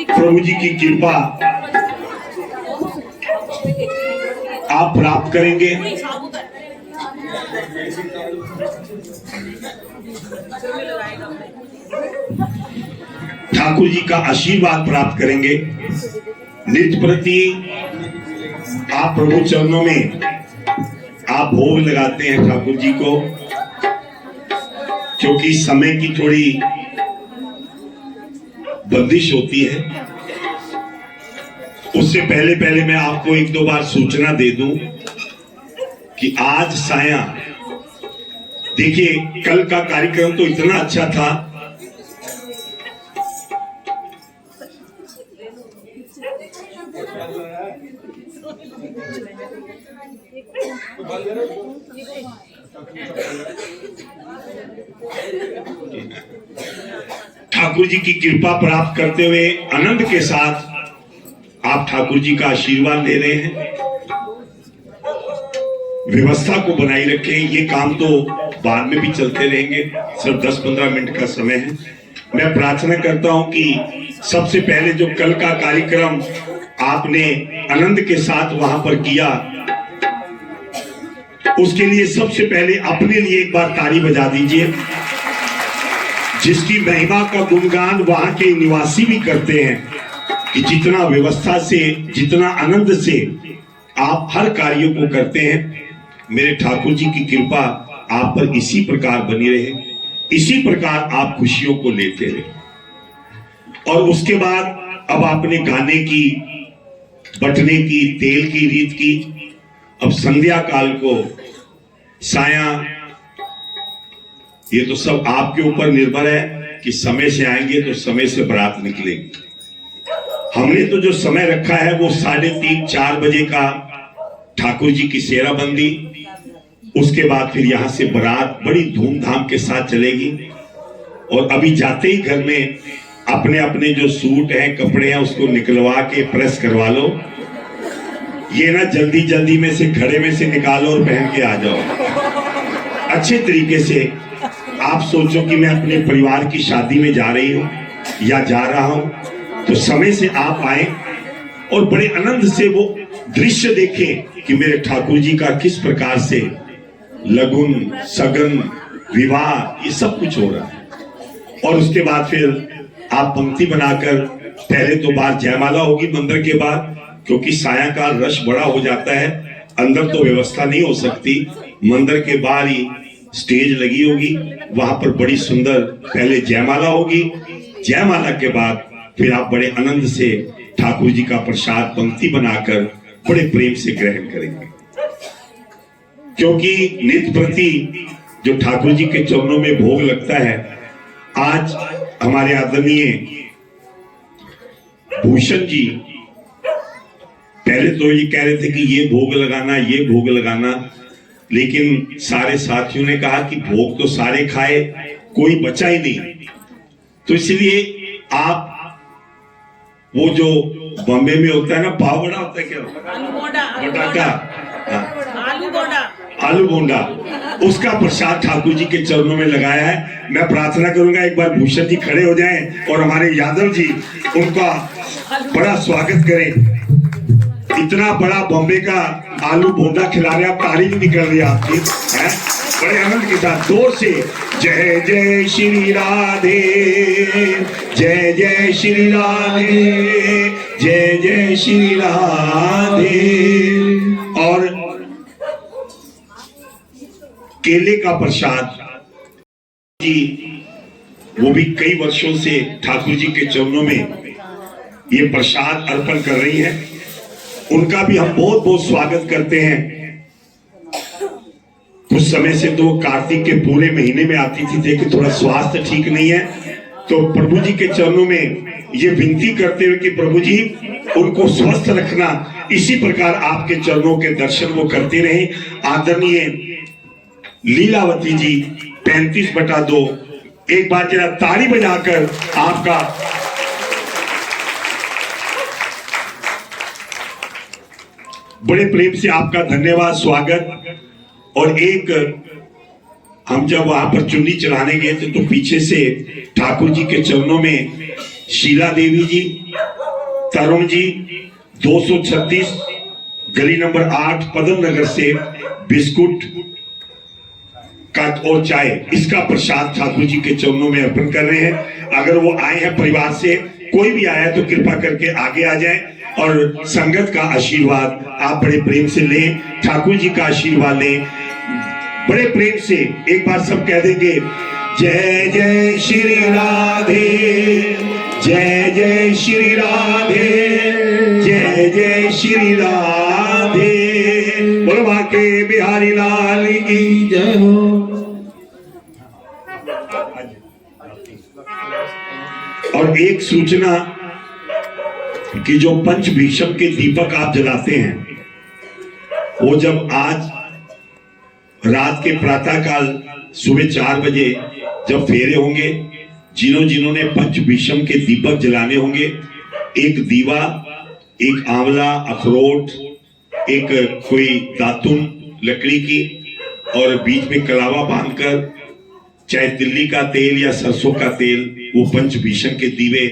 प्रभु जी की कृपा आप प्राप्त करेंगे। ठाकुर जी का आशीर्वाद प्राप्त करेंगे। नित्य प्रति आप प्रभु चरणों में आप भोग लगाते हैं ठाकुर जी को, क्योंकि समय की थोड़ी बंदिश होती है। उससे पहले पहले मैं आपको एक दो बार सूचना दे दूं कि आज साया, देखिए कल का कार्यक्रम तो इतना अच्छा था, ठाकुर जी की कृपा प्राप्त करते हुए आनंद के साथ आप ठाकुर जी का आशीर्वाद ले रहे हैं। व्यवस्था को बनाए रखें, ये काम तो बाद में भी चलते रहेंगे, सिर्फ 10-15 मिनट का समय है। मैं प्रार्थना करता हूं कि सबसे पहले जो कल का कार्यक्रम आपने आनंद के साथ वहां पर किया, उसके लिए सबसे पहले अपने लिए एक बार ताली बजा दीजिए। जिसकी महिमा का गुणगान वहां के निवासी भी करते हैं कि जितना व्यवस्था से, जितना आनंद से आप हर कार्यों को करते हैं। मेरे ठाकुर जी की कृपा आप पर इसी प्रकार बनी रहे, इसी प्रकार आप खुशियों को लेते रहे। और उसके बाद अब आपने गाने की, बटने की, तेल की रीत की। अब संध्या काल को साया, ये तो सब आपके ऊपर निर्भर है कि समय से आएंगे तो समय से बारात निकलेगी। हमने तो जो समय रखा है वो 3:30-4 बजे का ठाकुर जी की सेराबंदी, उसके बाद फिर यहां से बारात बड़ी धूमधाम के साथ चलेगी। और अभी जाते ही घर में अपने अपने जो सूट हैं, कपड़े हैं, उसको निकलवा के प्रेस करवा लो। ये ना जल्दी जल्दी में से घड़े में से निकालो और पहन के आ जाओ। अच्छे तरीके से आप सोचो कि मैं अपने परिवार की शादी में जा रही हूं या जा रहा हूं, तो समय से आप आए और बड़े आनंद से वो दृश्य देखें कि मेरे ठाकुर जी का किस प्रकार से लगुन, सगन, विवाह, ये सब कुछ हो रहा है। और उसके बाद फिर आप पंक्ति बनाकर, पहले तो बाहर जयमाला होगी मंदिर के बाद, क्योंकि सायंकाल रश बड़ा हो जाता है, अंदर तो व्यवस्था नहीं हो सकती। मंदिर के बाहर ही स्टेज लगी होगी, वहां पर बड़ी सुंदर पहले जयमाला होगी। जयमाला के बाद फिर आप बड़े आनंद से ठाकुर जी का प्रसाद पंक्ति बनाकर बड़े प्रेम से ग्रहण करेंगे। क्योंकि नित्य प्रति जो ठाकुर जी के चरणों में भोग लगता है, आज हमारे आदरणीय भूषण जी पहले तो ये कह रहे थे कि ये भोग लगाना, ये भोग लगाना, लेकिन सारे साथियों ने कहा कि भोग तो सारे खाए, कोई बचा ही नहीं। तो इसलिए आप वो जो बॉम्बे में होता है ना, पाव बड़ा होता है, क्या आलू बोंडा, उसका प्रसाद ठाकुर जी के चरणों में लगाया है। मैं प्रार्थना करूंगा एक बार भूषण जी खड़े हो जाएं और हमारे यादव जी उनका बड़ा स्वागत करें। इतना बड़ा बॉम्बे का आलू बोंडा खिला रहे, आप तारीफ निकल रही है आपकी, है बड़े आनंद के साथ जोर से जय जय श्री राधे, जय जय श्री राधे, जय जय श्री राधे। और केले का प्रसाद जी, वो भी कई वर्षों से ठाकुर जी के चरणों में ये प्रसाद अर्पण कर रही है, उनका भी हम बहुत बहुत स्वागत करते हैं। कुछ समय से तो कार्तिक के पूरे महीने में आती थी, देखिए थोड़ा स्वास्थ्य ठीक नहीं है, तो प्रभु जी के चरणों में ये विनती करते हुए कि प्रभु जी उनको स्वस्थ रखना, इसी प्रकार आपके चरणों के दर्शन वो करते रहे। आदरणीय लीलावती जी 35/2, एक बार जरा ताली बजाकर आपका बड़े प्रेम से आपका धन्यवाद, स्वागत। और एक हम जब वहां पर चुन्नी चढ़ाने गए थे तो पीछे से ठाकुर जी के चरणों में शीला देवी जी, तरुण जी 236 गली नंबर 8 पदम नगर से बिस्कुट का और चाय, इसका प्रसाद ठाकुर जी के चरणों में अर्पण कर रहे हैं। अगर वो आए हैं परिवार से, कोई भी आया तो कृपा करके आगे आ जाए और संगत का आशीर्वाद आप बड़े प्रेम से लें, ठाकुर जी का आशीर्वाद लें बड़े प्रेम से। एक बार सब कह देंगे जय जय श्री राधे, जय जय श्री राधे, जय जय श्री राधे। बोलो बाके बिहारी लाल की जय हो। और एक सूचना कि जो पंच भीषम के दीपक आप जलाते हैं, वो जब आज रात के प्रातः काल सुबह 4 बजे जब फेरे होंगे, जिन्होंने पंच भीषम के दीपक जलाने होंगे, एक दीवा, एक आंवला, अखरोट, एक कोई दातुन लकड़ी की, और बीच में कलावा बांधकर चाहे तिल्ली का तेल या सरसों का तेल, वो पंच भीषम के दीवे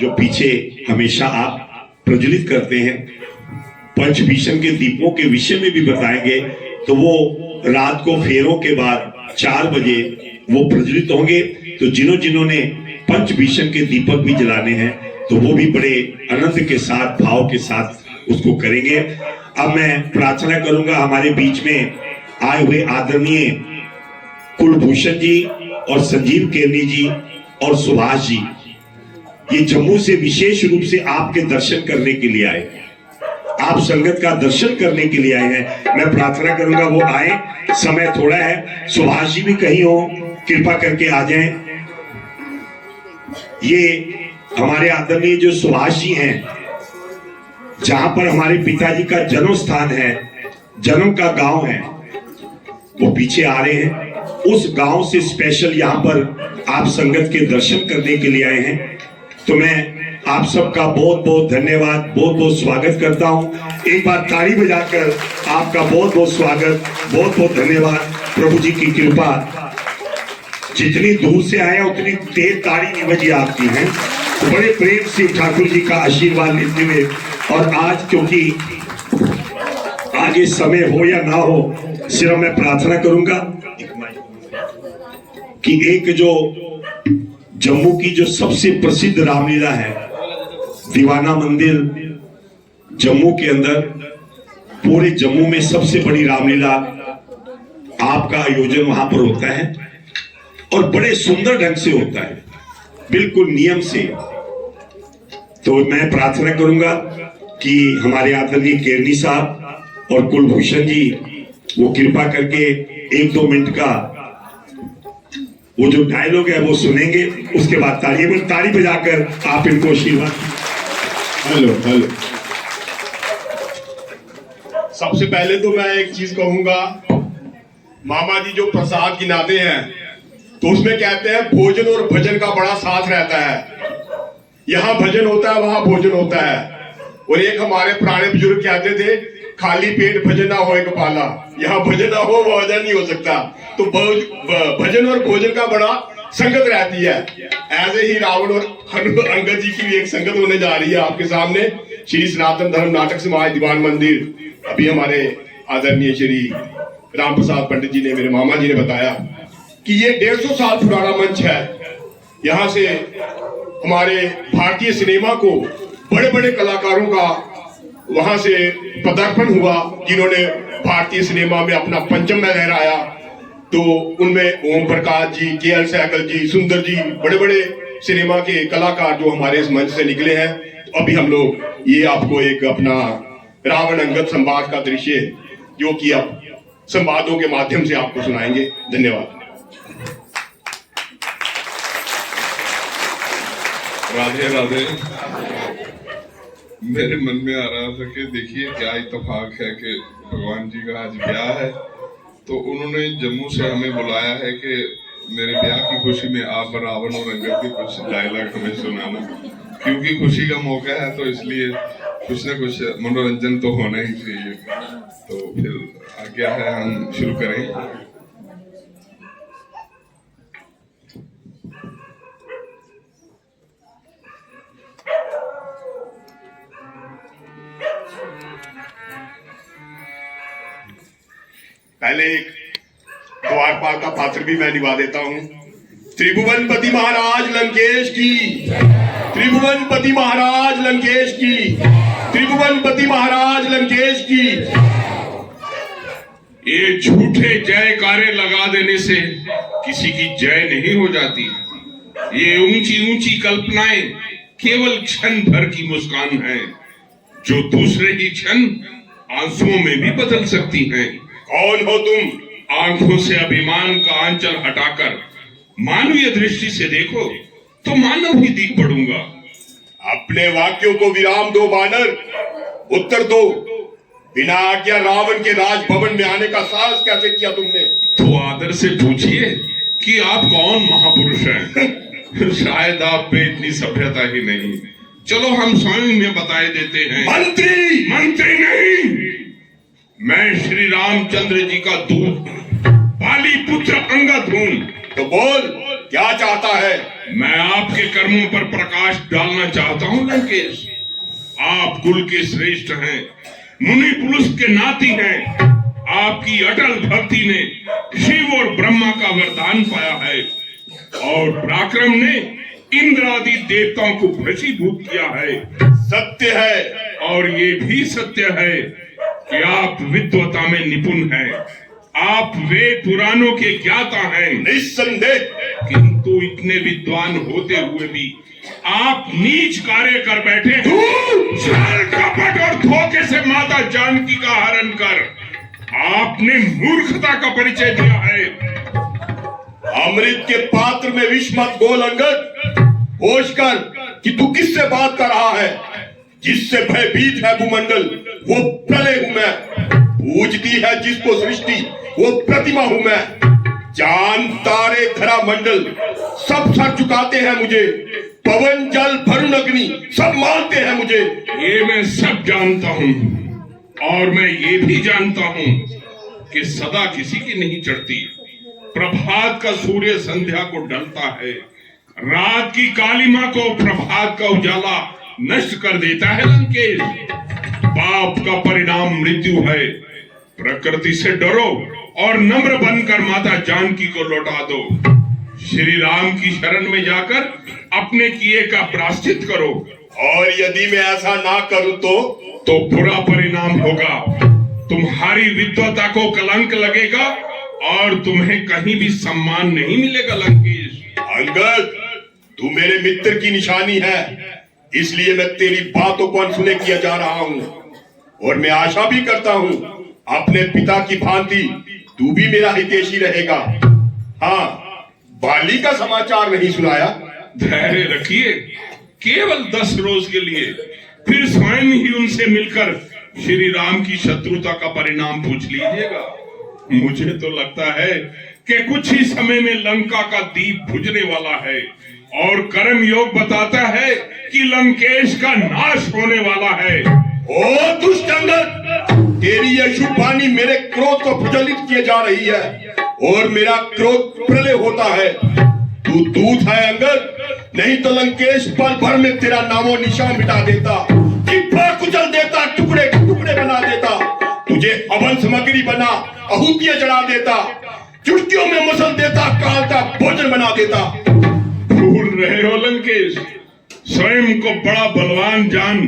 जो पीछे हमेशा आप प्रज्वलित करते हैं, पंच भीषम के दीपों के विषय में भी बताएंगे। तो वो रात को फेरों के बाद 4 बजे वो प्रज्वलित होंगे। तो जिन्होंने पंच भीषम के दीपक भी जलाने हैं तो वो भी बड़े आनंद के साथ, भाव के साथ उसको करेंगे। अब मैं प्रार्थना करूंगा हमारे बीच में आए हुए आदरणीय कुलभूषण जी और संजीव केरनी जी और सुभाष जी, ये जम्मू से विशेष रूप से आपके दर्शन करने के लिए आए, आप संगत का दर्शन करने के लिए आए हैं। मैं प्रार्थना करूंगा वो आए, समय थोड़ा है, सुभाष जी भी कहीं हो, कृपा करके आ जाएं। ये हमारे आदरणीय जो सुभाष जी हैं, जहां पर हमारे पिताजी का जन्म स्थान है, जन्म का गांव है, वो पीछे आ रहे हैं। उस गांव से स्पेशल यहाँ पर आप संगत के दर्शन करने के लिए आए हैं। तो मैं आप सबका बहुत बहुत धन्यवाद, बहुत बहुत स्वागत करता हूं। एक बार ताली बजाकर आपका बहुत बहुत स्वागत, बहुत बहुत धन्यवाद। प्रभु जी की कृपा, जितनी दूर से आए उतनी तेज ताली नहीं बजी आपकी है। तो बड़े प्रेम से ठाकुर जी का आशीर्वाद लेते हुए, और आज क्योंकि आगे समय हो या ना हो, सिर्फ मैं प्रार्थना करूंगा कि एक जो जम्मू की जो सबसे प्रसिद्ध रामलीला है, दीवाना मंदिर जम्मू के अंदर, पूरे जम्मू में सबसे बड़ी रामलीला आपका आयोजन वहां पर होता है और बड़े सुंदर ढंग से होता है, बिल्कुल नियम से। तो मैं प्रार्थना करूंगा कि हमारे आदरणीय केरनी साहब और कुलभूषण जी वो कृपा करके 1-2 मिनट का वो जो डायलॉग है वो सुनेंगे, उसके बाद ताली बजाकर आप इनको आशीर्वाद। Hello hello. सबसे पहले तो मैं एक चीज कहूंगा, मामा जी जो प्रसाद गिनाते हैं तो उसमें कहते हैं भोजन और भजन का बड़ा साथ रहता है। यहाँ भजन होता है, वहां भोजन होता है। और एक हमारे पुराने बुजुर्ग कहते थे, खाली पेट भजन ना हो एक पाला। यहाँ भजन ना हो भोजन नहीं हो सकता। तो भजन और भोजन का बड़ा संगत रहती है। ऐसे ही रावण और अंगद जी की भी एक संगत होने जा रही है आपके सामने। श्री सनातन धर्म नाटक समाज दीवान मंदिर, अभी हमारे आदरणीय श्री राम प्रसाद पंडित जी ने, मेरे मामा जी ने बताया कि ये 150 साल पुराना मंच है। यहाँ से हमारे भारतीय सिनेमा को बड़े बड़े कलाकारों का वहां से पदार्पण हुआ, जिन्होंने भारतीय सिनेमा में अपना पंचम में लहराया। तो उनमें ओम प्रकाश जी, के.एल. सहगल जी, सुंदर जी, बड़े बड़े सिनेमा के कलाकार जो हमारे इस मंच से निकले हैं। तो अभी हम लोग ये आपको एक अपना रावण अंगद संवाद का दृश्य, जो कि अब संवादों के माध्यम से आपको सुनाएंगे। धन्यवाद। राधे राधे। मेरे मन में आ रहा था कि देखिए क्या इत्तेफाक है कि भगवान जी का आज ब्याह है, तो उन्होंने जम्मू से हमें बुलाया है कि मेरे ब्याह की खुशी में आप रावण और अंगद के कुछ डायलॉग हमें सुनाना, क्योंकि खुशी का मौका है, तो इसलिए कुछ न कुछ मनोरंजन तो होना ही चाहिए। तो फिर आज्ञा है हम शुरू करें। पहले एक द्वारपाल का पात्र भी मैं निभा देता हूं। त्रिभुवनपति महाराज लंकेश की, त्रिभुवनपति महाराज लंकेश की, त्रिभुवनपति महाराज लंकेश की। ये झूठे जयकारे लगा देने से किसी की जय नहीं हो जाती। ये ऊंची ऊंची कल्पनाएं केवल क्षण भर की मुस्कान है, जो दूसरे ही क्षण आंसुओं में भी बदल सकती हैं। कौन हो तुम? आंखों से अभिमान का आंचल हटाकर मानवीय दृष्टि से देखो तो मानव ही दिख पड़ूंगा। अपने वाक्यों को विराम दो बानर, उत्तर दो। बिना आज्ञा रावण के राजभवन में आने का साहस कैसे किया तुमने? तो आदर से पूछिए कि आप कौन महापुरुष हैं। शायद आप पे इतनी सभ्यता ही नहीं। चलो हम स्वयं में बताए देते हैं। मंत्री! मंत्री नहीं, मैं श्री रामचंद्र जी का दूत पाली पुत्र अंगद हूँ। तो बोल, क्या चाहता है? मैं आपके कर्मों पर प्रकाश डालना चाहता हूँ लंकेश। आप कुल के श्रेष्ठ हैं, मुनि पुरुष के नाती हैं। आपकी अटल भक्ति ने शिव और ब्रह्मा का वरदान पाया है, और पराक्रम ने इंद्र आदि देवताओं को भस्मीभूत किया है। सत्य है। और ये भी सत्य है कि आप विद्वता में निपुण हैं। आप वेद पुराणों के ज्ञाता हैं। निस्संदेह। किंतु इतने विद्वान होते हुए भी आप नीच कार्य कर बैठे। छल कपट और धोखे से माता जानकी का हरण कर आपने मूर्खता का परिचय दिया है। अमृत के पात्र में विष मत घोल अंगद। होश कर कि तू किससे बात कर रहा है। जिससे भयभीत है भूमंडल, वो प्रलय हूं मैं। पूजती है जिसको सृष्टि, वो प्रतिमा हूं मैं। चांद तारे धरा मंडल सब सर झुकाते हैं मुझे। पवन जल वरुण अग्नि सब मानते हैं मुझे। ये मैं सब जानता हूँ, और मैं ये भी जानता हूँ कि सदा किसी की नहीं चढ़ती। प्रभात का सूर्य संध्या को ढलता है, रात की कालिमा को प्रभात का उजाला नष्ट कर देता है लंकेश। पाप का परिणाम मृत्यु है। प्रकृति से डरो और नम्र बनकर माता जानकी को लौटा दो। श्री राम की शरण में जाकर अपने किए का प्रायश्चित करो। और यदि मैं ऐसा ना करूं तो बुरा परिणाम होगा। तुम्हारी विद्वता को कलंक लगेगा और तुम्हें कहीं भी सम्मान नहीं मिलेगा लंकेश। अंगद, तू मेरे मित्र की निशानी है, इसलिए मैं तेरी बातों को अनसुने किया जा रहा हूँ। और मैं आशा भी करता हूँ अपने पिता की भांति तू भी मेरा हितैषी रहेगा। हाँ, बाली का समाचार नहीं सुनाया? धैर्य रखिए, केवल 10 रोज के लिए, फिर स्वयं ही उनसे मिलकर श्री राम की शत्रुता का परिणाम पूछ लीजिएगा। मुझे तो लगता है कि कुछ ही समय में लंका का दीप बुझने वाला है, और कर्म योग बताता है कि लंकेश का नाश होने वाला है। ओ दुष्ट अंगद, तेरी यह शुभ वाणी मेरे क्रोध को प्रज्वलित किए जा रही है, और मेरा क्रोध प्रलय होता है। तू दूत है अंगद, नहीं तो लंकेश पल भर में तेरा नामो निशान मिटा देता। जिब्बा कुचल देता, टुकड़े टुकड़े बना देता, तुझे हवन सामग्री बना आहुतियां चढ़ा देता, चुटकियों में मसल देता, काल का भोजन बना देता। भूल रहे हो लंकेश, स्वयं को बड़ा बलवान जान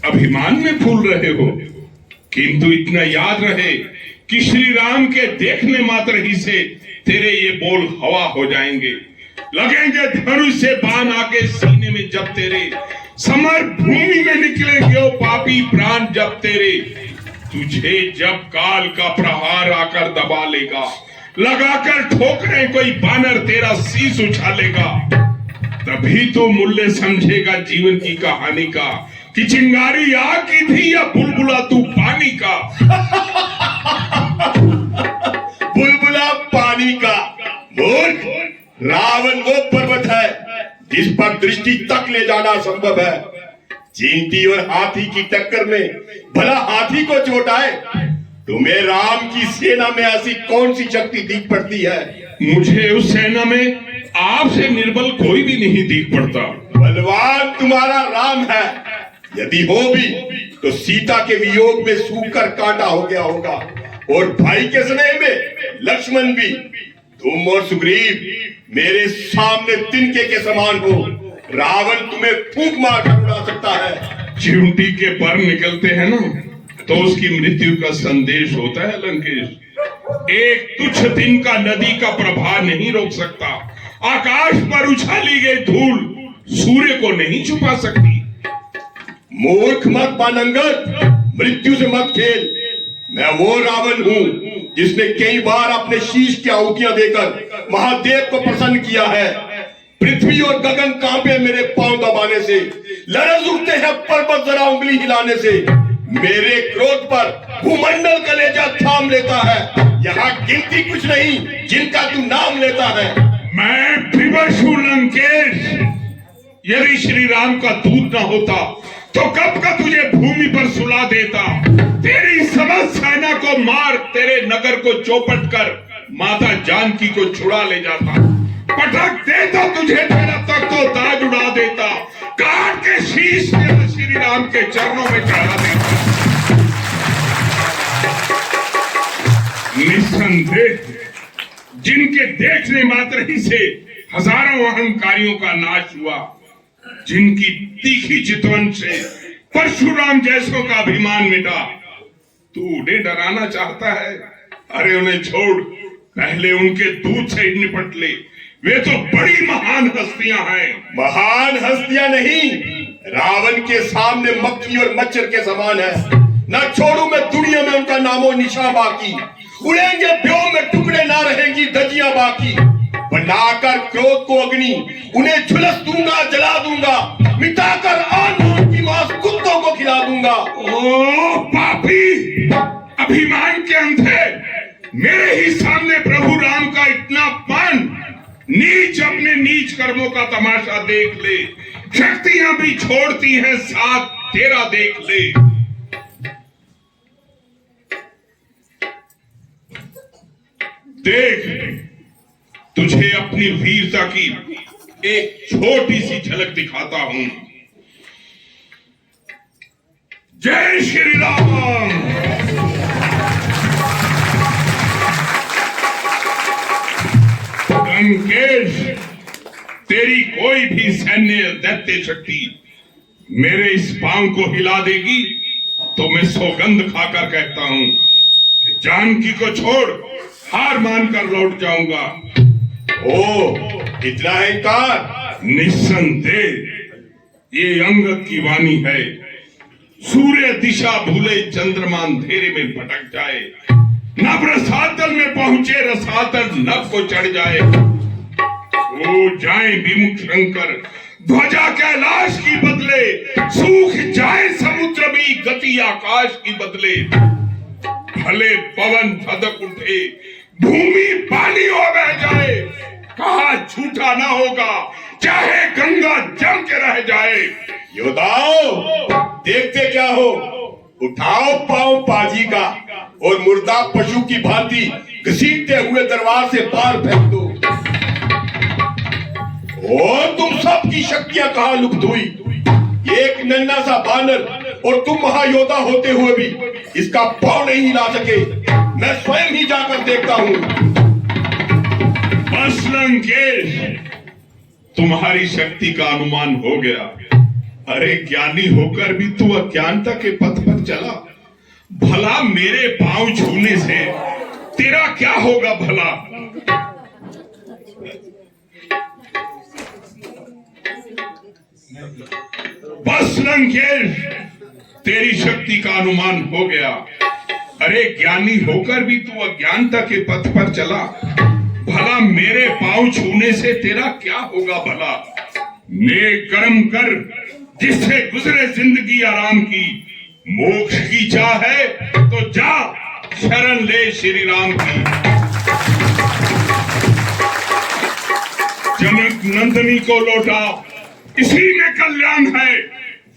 अभिमान में भूल रहे हो। किंतु इतना याद रहे कि श्री राम के देखने मात्र ही से तेरे ये बोल हवा हो जाएंगे। लगेंगे धनुष से बाण आके सीने में जब तेरे, समर भूमि में निकलेंगे ओ पापी प्राण जब तेरे। तुझे जब काल का प्रहार आकर दबा लेगा, लगाकर ठोकरे कोई बानर तेरा शीश उछालेगा, तभी तो मूल्य समझेगा जीवन की कहानी का कि चिंगारी आग की थी या बुलबुला तू पानी का। बुलबुला पानी का। मूर्ख, रावण वो पर्वत है जिस पर दृष्टि तक ले जाना संभव है। चींटी और हाथी की टक्कर में भला हाथी को चोट आए, तुम्हें राम की सेना में ऐसी कौन सी शक्ति दिख पड़ती है? मुझे उस सेना में आपसे निर्बल कोई भी नहीं दिख पड़ता। बलवान तुम्हारा राम है, यदि हो भी तो सीता के वियोग में सूखकर कांटा हो गया होगा, और भाई के स्नेह में लक्ष्मण भी। तुम और सुग्रीव मेरे सामने तिनके के समान हो। रावण तुम्हें फूंक मार कर उड़ा सकता है। चिमटी के पर निकलते हैं ना, तो उसकी मृत्यु का संदेश होता है लंकेश। एक तुच्छ दिन का नदी का प्रवाह नहीं रोक सकता। आकाश पर उछाली गई धूल सूर्य को नहीं छुपा सकती। मूर्ख मत बन अंगद, मृत्यु से मत खेल। मैं वो रावण हूँ जिसने कई बार अपने शीश की आहुतियां देकर महादेव को प्रसन्न किया है। पृथ्वी और गगन कांपे मेरे पांव दबाने से, लरज उठते हैं पर्वत जरा उंगली हिलाने से। मेरे क्रोध पर भूमंडल कलेजा थाम लेता है। यहाँ गिनती कुछ नहीं जिनका तू नाम लेता है। मैं विवश हूं लंकेश। यदि श्री राम का दूत न होता तो कब का तुझे भूमि पर सुला देता। तेरी समस्त सेना को मार तेरे नगर को चौपट कर माता जानकी को छुड़ा ले जाता। पटक देता तुझे, तेरा तख्तो ताज उड़ा देता, काट के शीश तेरा श्री राम के चरणों में चढ़ा देता। निस्संदेह जिनके देखने मात्र ही से हजारों अहंकारियों का नाश हुआ, जिनकी तीखी चितवन से परशुराम जैसों का अभिमान मिटा, तू उन्हें डराना चाहता है? अरे उन्हें छोड़, पहले उनके दूत से निपट ले। वे तो बड़ी महान हस्तियां हैं। महान हस्तियां नहीं, रावण के सामने मक्खी और मच्छर के समान है। न छोड़ू मैं दुनिया में उनका नामो निशा बाकी। उड़ेंगे व्योम में, टुकड़े ना रहेंगी धजियां बाकी। बनाकर क्रोध को अग्नि उन्हें झुलस दूंगा, जला दूंगा, मिटाकर आन की मांस कुत्तों को खिला दूंगा। ओ पापी, अभिमान के अंधे, मेरे ही सामने प्रभु राम का इतना पान। नीच अपने नीच कर्मों का तमाशा देख ले। शक्तियां भी छोड़ती हैं, साथ तेरा देख ले। देख, तुझे अपनी वीरता की एक छोटी सी झलक दिखाता हूं। जय श्री राम। लंकेश, तेरी कोई भी सैन्य दैत्य शक्ति मेरे इस पांव को हिला देगी तो मैं सौगंध खाकर कहता हूं कि जानकी को छोड़ हार मानकर लौट जाऊंगा। ओ, इतना अहंकार? निस्संदेह ये अंगद की वाणी है। सूर्य दिशा भूले, चंद्रमा अंधेरे में भटक जाए, नभ रसातल में पहुंचे, रसातल नभ को चढ़ जाए। वो जाए विमुख शंकर, ध्वजा कैलाश की बदले, सूख जाए समुद्र भी, गति आकाश की बदले। भले पवन धधक उठे, भूमि पानी हो बह जाए, कहा झूठा ना होगा, चाहे गंगा जम के रह जाए। योद्धाओ, देखते क्या हो? उठाओ पांव पाजी का और मुर्दा पशु की भांति घसीटते हुए दरबार से पार फेंक दो। और तुम सबकी शक्तियां कहां लुप्त हुई? एक नन्हा सा बानर और तुम महायोद्धा होते हुए भी इसका पांव नहीं हिला सके। मैं स्वयं ही जाकर देखता हूं। बस लंकेश, तुम्हारी शक्ति का अनुमान हो गया। अरे ज्ञानी होकर भी तू अज्ञानता के पथ पर चला। भला मेरे पांव छूने से तेरा क्या होगा भला? बस लंकेश, तेरी शक्ति का अनुमान हो गया। अरे ज्ञानी होकर भी तू अज्ञानता के पथ पर चला। भला मेरे पांव छूने से तेरा क्या होगा भला? नेक कर्म कर जिससे गुजरे जिंदगी आराम की। मोक्ष की चाह है तो जा शरण ले श्री राम की। जनक नंदनी को लौटा, इसी में कल्याण है,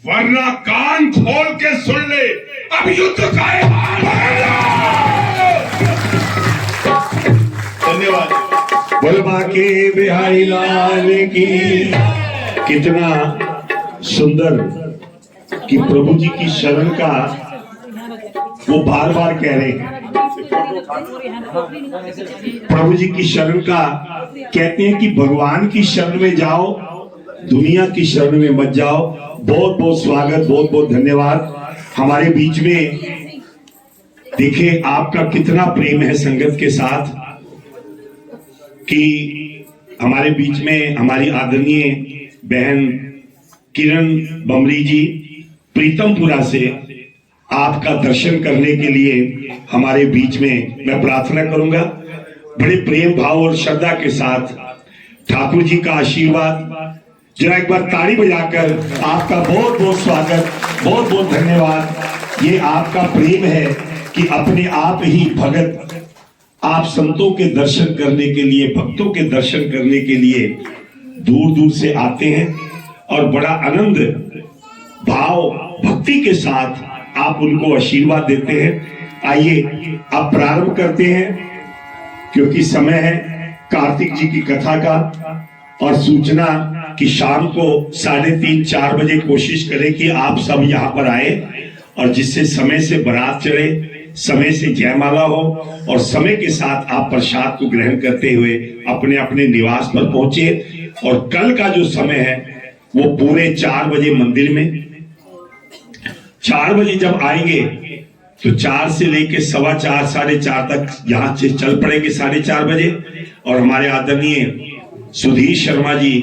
वरना कान खोल के सुन ले, अब युद्ध का धन्यवाद। बलबा के बिहारी लाल की। कितना सुंदर कि प्रभु जी की शरण का वो बार बार कह रहे हैं। प्रभु जी की शरण का कहते हैं कि भगवान की शरण में जाओ, दुनिया की शरण में मत जाओ। बहुत बहुत स्वागत, बहुत बहुत धन्यवाद। हमारे बीच में देखिए आपका कितना प्रेम है संगत के साथ कि हमारे बीच में हमारी आदरणीय बहन किरण बमरी जी प्रीतमपुरा से आपका दर्शन करने के लिए हमारे बीच में मैं प्रार्थना करूंगा। बड़े प्रेम भाव और श्रद्धा के साथ ठाकुर जी का आशीर्वाद। जरा एक बार ताली बजाकर आपका बहुत बहुत स्वागत, बहुत बहुत धन्यवाद। ये आपका प्रेम है कि अपने आप ही भगत आप संतों के दर्शन करने के लिए, भक्तों के दर्शन करने के लिए दूर दूर से आते हैं और बड़ा आनंद भाव भक्ति के साथ आप उनको आशीर्वाद देते हैं। आइए अब प्रारंभ करते हैं क्योंकि समय है कार्तिक जी की कथा का और सूचना कि शाम को 3:30-4 बजे कोशिश करें कि आप सब यहाँ पर आए और जिससे समय से बारात चढ़े, समय से जयमाला हो और समय के साथ आप प्रसाद को ग्रहण करते हुए अपने अपने निवास पर पहुंचे। और कल का जो समय है वो पूरे 4 बजे मंदिर में। 4 बजे जब आएंगे तो 4 से लेके 4:15 4:30 तक यहाँ से चल पड़ेंगे 4:30 बजे। और हमारे आदरणीय सुधीर शर्मा जी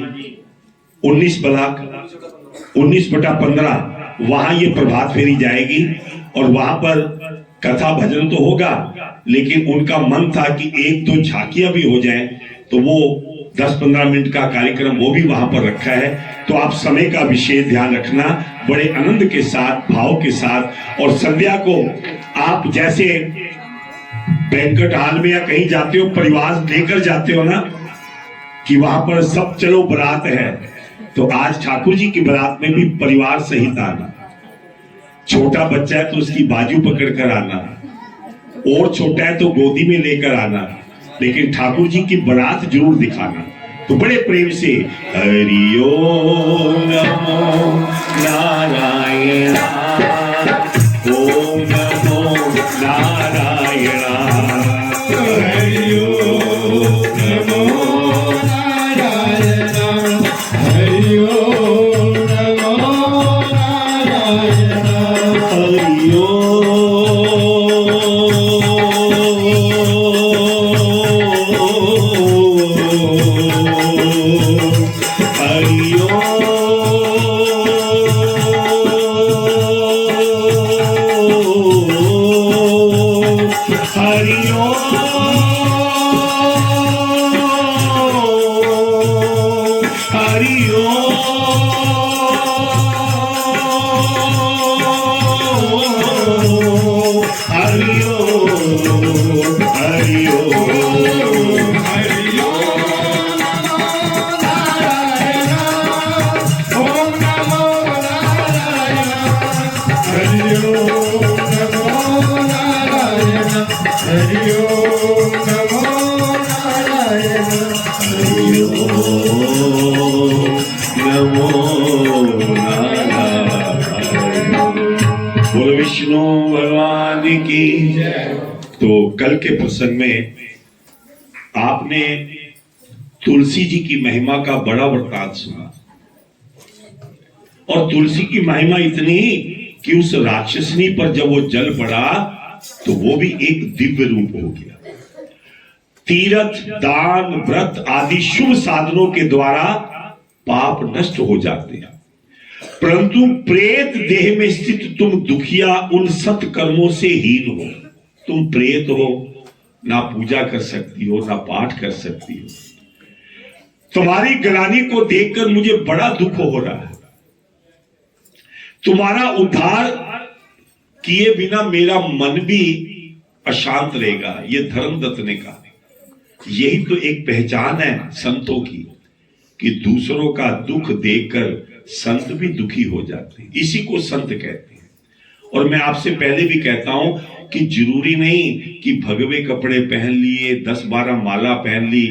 19 ब्लॉक 19/15 वहां ये प्रभात फेरी जाएगी और वहां पर कथा भजन तो होगा, लेकिन उनका मन था कि 1-2 झांकियां भी हो जाए, तो वो 10-15 मिनट का कार्यक्रम वो भी वहां पर रखा है। तो आप समय का विशेष ध्यान रखना, बड़े आनंद के साथ, भाव के साथ। और संध्या को आप जैसे बैंक्वेट हॉल में या कहीं जाते हो, परिवार लेकर जाते हो ना कि वहां पर सब चलो बारात है, तो आज ठाकुर जी की बारात में भी परिवार सहित आना। छोटा बच्चा है तो उसकी बाजू पकड़ कर आना, और छोटा है तो गोदी में लेकर आना, लेकिन ठाकुर जी की बारात जरूर दिखाना। तो बड़े प्रेम से हरि ओम नमो नारायण, ओम नमो नारायण, हरि ओम नमो नारायण, हरि ओम नमो नारायण, हरि ओम नमो नारायण। तो कल के प्रसंग में आपने तुलसी जी की महिमा का बड़ा वृत्तांत सुना, और तुलसी की महिमा इतनी कि उस राक्षसनी पर जब वो जल पड़ा तो वो भी एक दिव्य रूप हो गया। तीर्थ, दान, व्रत आदि शुभ साधनों के द्वारा पाप नष्ट हो जाते हैं, परंतु प्रेत देह में स्थित तुम दुखिया उन सत्कर्मों से हीन हो। तुम प्रेत हो, ना पूजा कर सकती हो, ना पाठ कर सकती हो। तुम्हारी ग्लानि को देखकर मुझे बड़ा दुख हो रहा है। तुम्हारा उद्धार किए बिना मेरा मन भी अशांत रहेगा। ये धर्मदत्त ने कहा। यही तो एक पहचान है संतों की, कि दूसरों का दुख देखकर संत भी दुखी हो जाते हैं। इसी को संत कहते हैं। और मैं आपसे पहले भी कहता हूं कि जरूरी नहीं कि भगवे कपड़े पहन लिए, 10-12 माला पहन ली,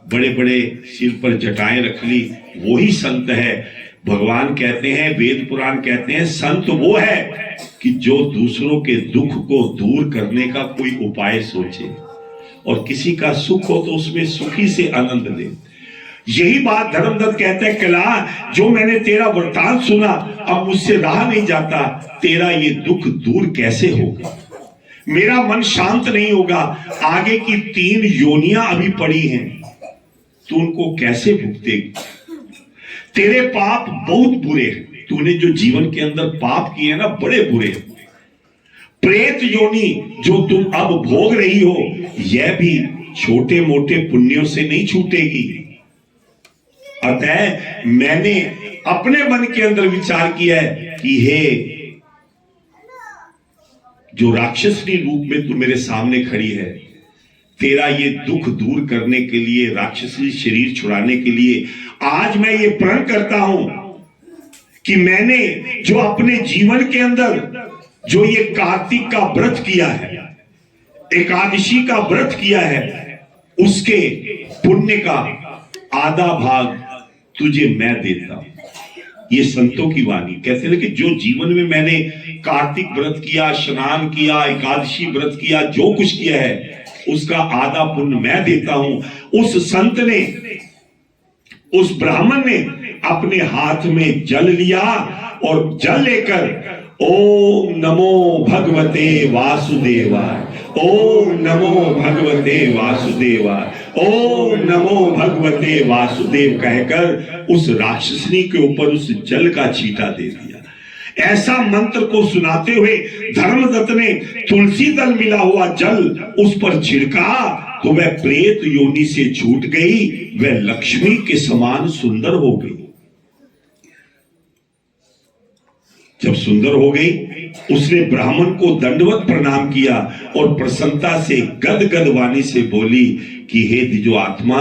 बड़े बड़े सिर पर जटाएं रख ली, वो ही संत है। भगवान कहते हैं, वेद पुराण कहते हैं, संत वो है कि जो दूसरों के दुख को दूर करने का कोई उपाय सोचे, और किसी का सुख हो तो उसमें सुखी से आनंद ले। यही बात धर्मदत्त कहते हैं, कला जो मैंने तेरा वृतांत सुना, अब मुझसे रहा नहीं जाता। तेरा ये दुख दूर कैसे होगा? मेरा मन शांत नहीं होगा। आगे की 3 योनियां अभी पड़ी हैं, तू उनको कैसे भुगतेगी? तेरे पाप बहुत बुरे हैं। तूने जो जीवन के अंदर पाप किए ना, बड़े बुरे हैं। प्रेत योनि जो तुम अब भोग रही हो, यह भी छोटे मोटे पुण्यों से नहीं छूटेगी। अतः मैंने अपने मन के अंदर विचार किया है कि हे जो राक्षसनी रूप में तू मेरे सामने खड़ी है, तेरा ये दुख दूर करने के लिए, राक्षसी शरीर छुड़ाने के लिए आज मैं ये प्रण करता हूं कि मैंने जो अपने जीवन के अंदर जो ये कार्तिक का व्रत किया है, एकादशी का व्रत किया है, उसके पुण्य का आधा भाग तुझे मैं देता हूं। ये संतों की वाणी कहते हैं कि जो जीवन में मैंने कार्तिक व्रत किया, स्नान किया, एकादशी व्रत किया, जो कुछ किया है, उसका आधा पुण्य मैं देता हूं। उस संत ने, उस ब्राह्मण ने अपने हाथ में जल लिया और जल लेकर ओम नमो भगवते वासुदेवाय, ओम नमो भगवते वासुदेवाय, ओम नमो भगवते वासुदेव कहकर उस राक्षसनी के ऊपर उस जल का छींटा दे दिया। ऐसा मंत्र को सुनाते हुए धर्मदत्त ने तुलसी दल मिला हुआ जल उस पर छिड़का तो वह प्रेत योनि से छूट गई, वह लक्ष्मी के समान सुंदर हो गई। जब सुंदर हो गई, उसने ब्राह्मण को दंडवत प्रणाम किया और प्रसन्नता से गदगद वाणी से बोली कि हे दिजो आत्मा,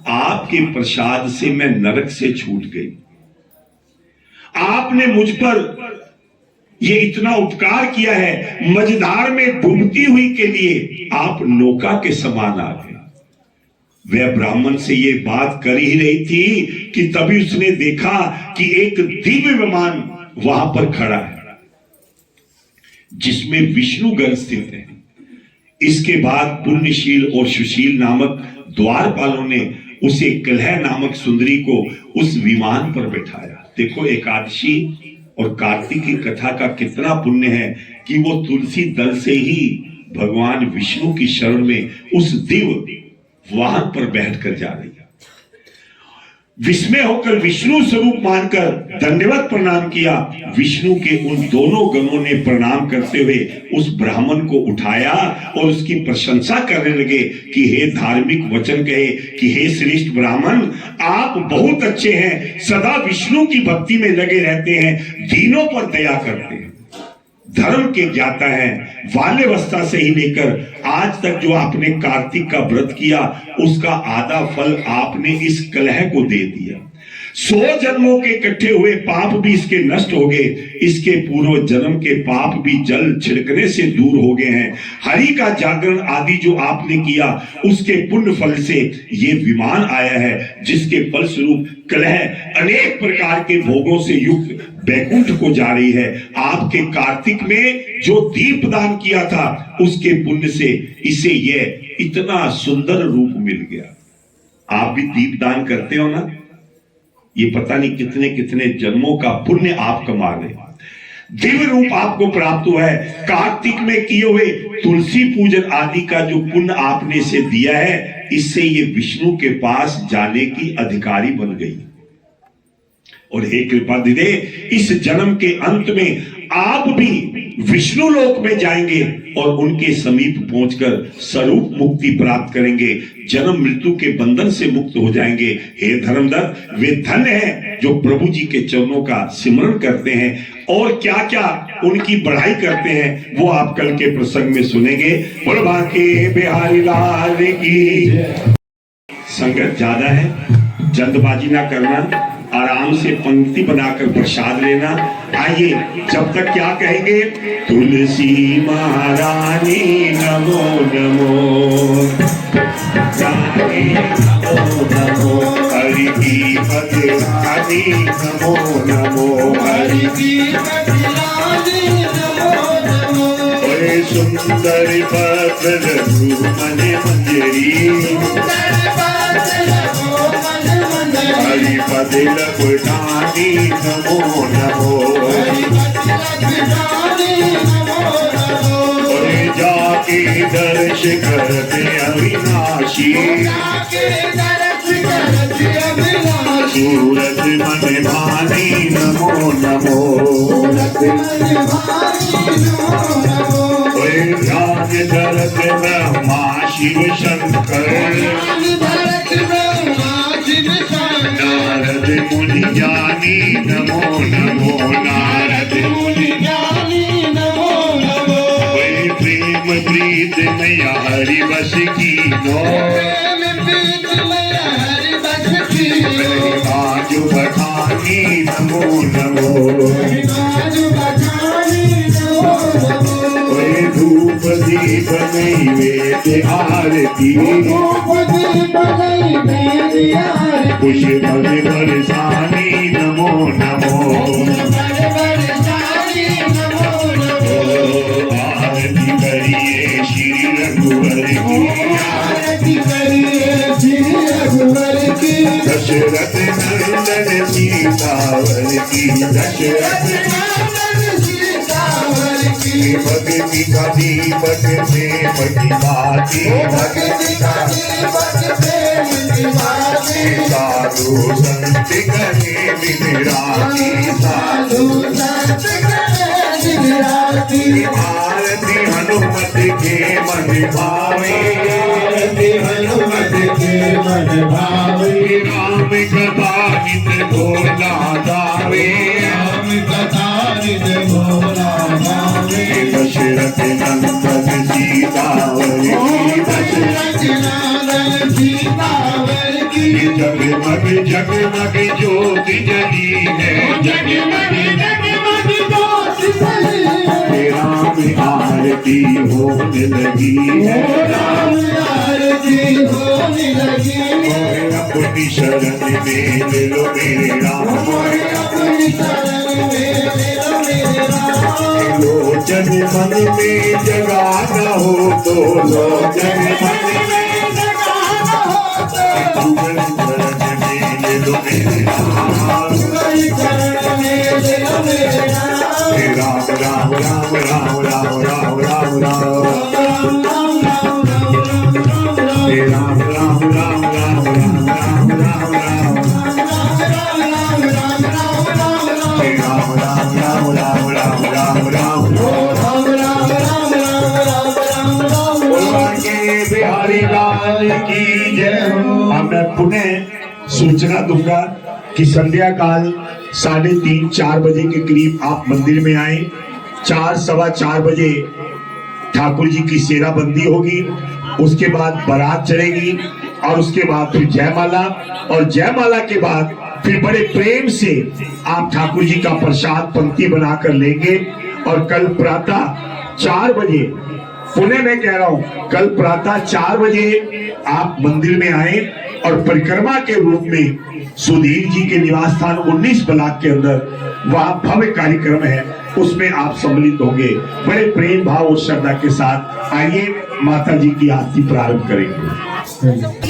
आपके प्रसाद से मैं नरक से छूट गई। आपने मुझ पर ये इतना उपकार किया है, मझधार में डूबती हुई के लिए आप नौका के समान आ गए। वह ब्राह्मण से ये बात कर ही रही थी कि तभी उसने देखा कि एक दिव्य विमान वहां पर खड़ा है जिसमें विष्णुगण स्थित है। इसके बाद पुण्यशील और सुशील नामक द्वारपालों ने उसे कलह नामक सुंदरी को उस विमान पर बैठाया। देखो, एकादशी और कार्तिक की कथा का कितना पुण्य है कि वो तुलसी दल से ही भगवान विष्णु की शरण में उस दिव्य वाहन पर बैठकर जा रही है। विस्मय होकर विष्णु स्वरूप मानकर दंडवत प्रणाम किया। विष्णु के उन दोनों गणों ने प्रणाम करते हुए उस ब्राह्मण को उठाया और उसकी प्रशंसा करने लगे कि हे धार्मिक वचन कहे कि हे श्रेष्ठ ब्राह्मण, आप बहुत अच्छे हैं, सदा विष्णु की भक्ति में लगे रहते हैं, दीनों पर दया करते हैं, धर्म के ज्ञाता है। बाल्यावस्था से ही लेकर आज तक जो आपने कार्तिक का व्रत किया, उसका आधा फल आपने इस कलह को दे दिया। 100 जन्मों के इकट्ठे हुए पाप भी इसके नष्ट हो गए, इसके पूर्व जन्म के पाप भी जल छिड़कने से दूर हो गए हैं। हरि का जागरण आदि जो आपने किया उसके पुण्य फल से ये विमान आया है, जिसके फलस्वरूप कलह अनेक प्रकार के भोगों से युक्त बैकुंठ को जा रही है। आपके कार्तिक में जो दीप दान किया था उसके पुण्य से इसे यह इतना सुंदर रूप मिल गया। आप भी दीप दान करते हो ना, ये पता नहीं कितने कितने जन्मों का पुण्य आप कमा रहे, दिव्य रूप आपको प्राप्त हुआ है। कार्तिक में किए हुए तुलसी पूजन आदि का जो पुण्य आपने इसे दिया है, इससे ये विष्णु के पास जाने की अधिकारी बन गई। और हे कृपा दीदे, इस जन्म के अंत में आप भी विष्णु लोक में जाएंगे और उनके समीप पहुंचकर स्वरूप मुक्ति प्राप्त करेंगे, जन्म मृत्यु के बंधन से मुक्त हो जाएंगे। हे धर्मदत्त, वे धन्य हैं जो प्रभु जी के चरणों का सिमरन करते हैं और क्या क्या उनकी बढ़ाई करते हैं वो आप कल के प्रसंग में सुनेंगे। बोल बांके बिहारी लाल की। संगत ज्यादा है, जल्दबाजी ना करना, आराम से पंक्ति बनाकर प्रसाद लेना। आइए, जब तक क्या कहेंगे, तुलसी महारानी नमो नमो, रानी नमो नमो, हरि की पतिरानी नमो नमो, हरि की पतिरानी नमो नमो, ओए सुंदर पत्र मन मंजरी, हरि पति लखुटानी नमो नमो, ओए जाके दर्श करते अविनाशी, सूरत मन भानी नमो नमो, ओए ध्यान धरत ब्रह्मा शिव शंकर, नारद मुनि ज्ञानी नमो नमो, नारद मुनि ज्ञानी नमो नमो, ओए प्रेम प्रीत मैया हरि बस की नो, बाजू बखानी नमो नमो, ओए धूप दीप नैवेद्य आरती, पुष्प बरसानी नमो नमो, आरती करिए श्री रघुवर की, दशरथ नंदन सीतावर की, दशरथ नंदन सीतावर की, भक्ति का दीपक में बटी, भक्ति का दीपक में साधु संत करे दिन राती, साधु संत करे दिन राती, आरती हनुमत के मन भावे, आरती हनुमत के मन भावे, राम कथा नित भोला गावे, राम कथा नित भोला गावे, दशरथ नंदन सीतावर की, दशरथ नंदन सीतावर की, जगमग जगमग ज्योति जली है, जगमग जगमग ज्योति जली है, राम आरती होने लगी है, राम आरती होने लगी है, अपनी शरण में ले लो मेरे राम, अपनी शरण में ले लो मेरे राम, लोचन मन में जगाना हो तो, लोचन मन में जगाना हो तो, शरण में ले लो मेरे राम, शरण में ले लो मेरे राम, राम राम राम राम राम राम राम राम, राम राम राम राम राम राम राम, बिहारी लाल की जय। अब मैं पुनः सूचना दूंगा कि संध्या काल 3:30-4 बजे के करीब आप मंदिर में आए। 4-4:15 बजे ठाकुर जी की सेराबंदी होगी, उसके बाद बारात चलेगी और उसके बाद फिर जयमाला, और जयमाला के बाद फिर बड़े प्रेम से आप ठाकुर जी का प्रसाद पंक्ति बनाकर लेंगे। और कल प्रातः 4 बजे, पुनः मैं कह रहा हूं, कल प्रातः 4 बजे आप मंदिर में आए और परिक्रमा के रूप में सुधीर जी के निवास स्थान 19 ब्लॉक के अंदर वहां भव्य कार्यक्रम है, उसमें आप सम्मिलित होंगे। बड़े प्रेम भाव और श्रद्धा के साथ आइए माता जी की आरती प्रारंभ करेंगे।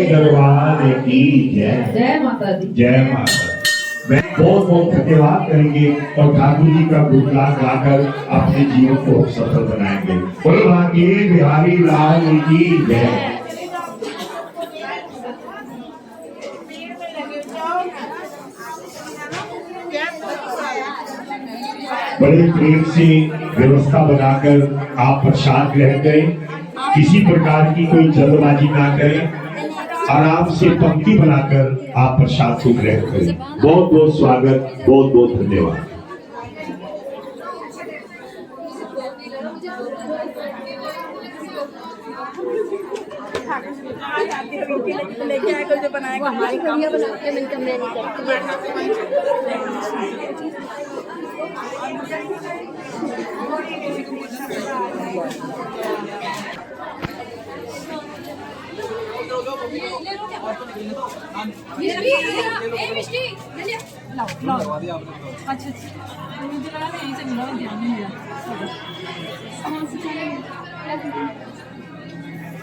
दरबार की जय। जय माता दी। जय माता। मैं बहुत बहुत धन्यवाद करेंगे और ठाकुर जी का गुणगान गाकर अपने जीवन को सफल बनाएंगे। बोलो भाग्य बिहारी लाल की जय। बड़े प्रेम से व्यवस्था बनाकर आप प्रसाद ग्रहण करें, किसी प्रकार की कोई जल्दबाजी ना करें, आराम से पंक्ति बनाकर आप प्रसाद को ग्रहण करें। बहुत बहुत स्वागत, बहुत बहुत धन्यवाद। लेके आए जो बनाएगा हमारी कमियां बनाते हैं, मिलकर मैं नहीं करती। ये भी ए मिष्टी ले लिया लाओ अच्छा मुझे लगा यहीं से मिला ध्यान नहीं मिला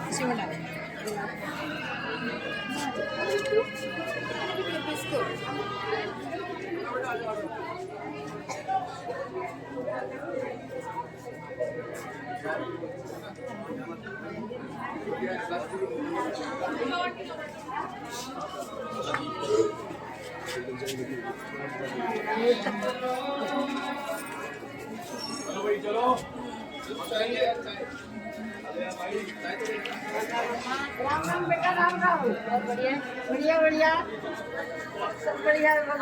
इसी में डाल राम राम बेटा राम राम बढ़िया बढ़िया बढ़िया सब बढ़िया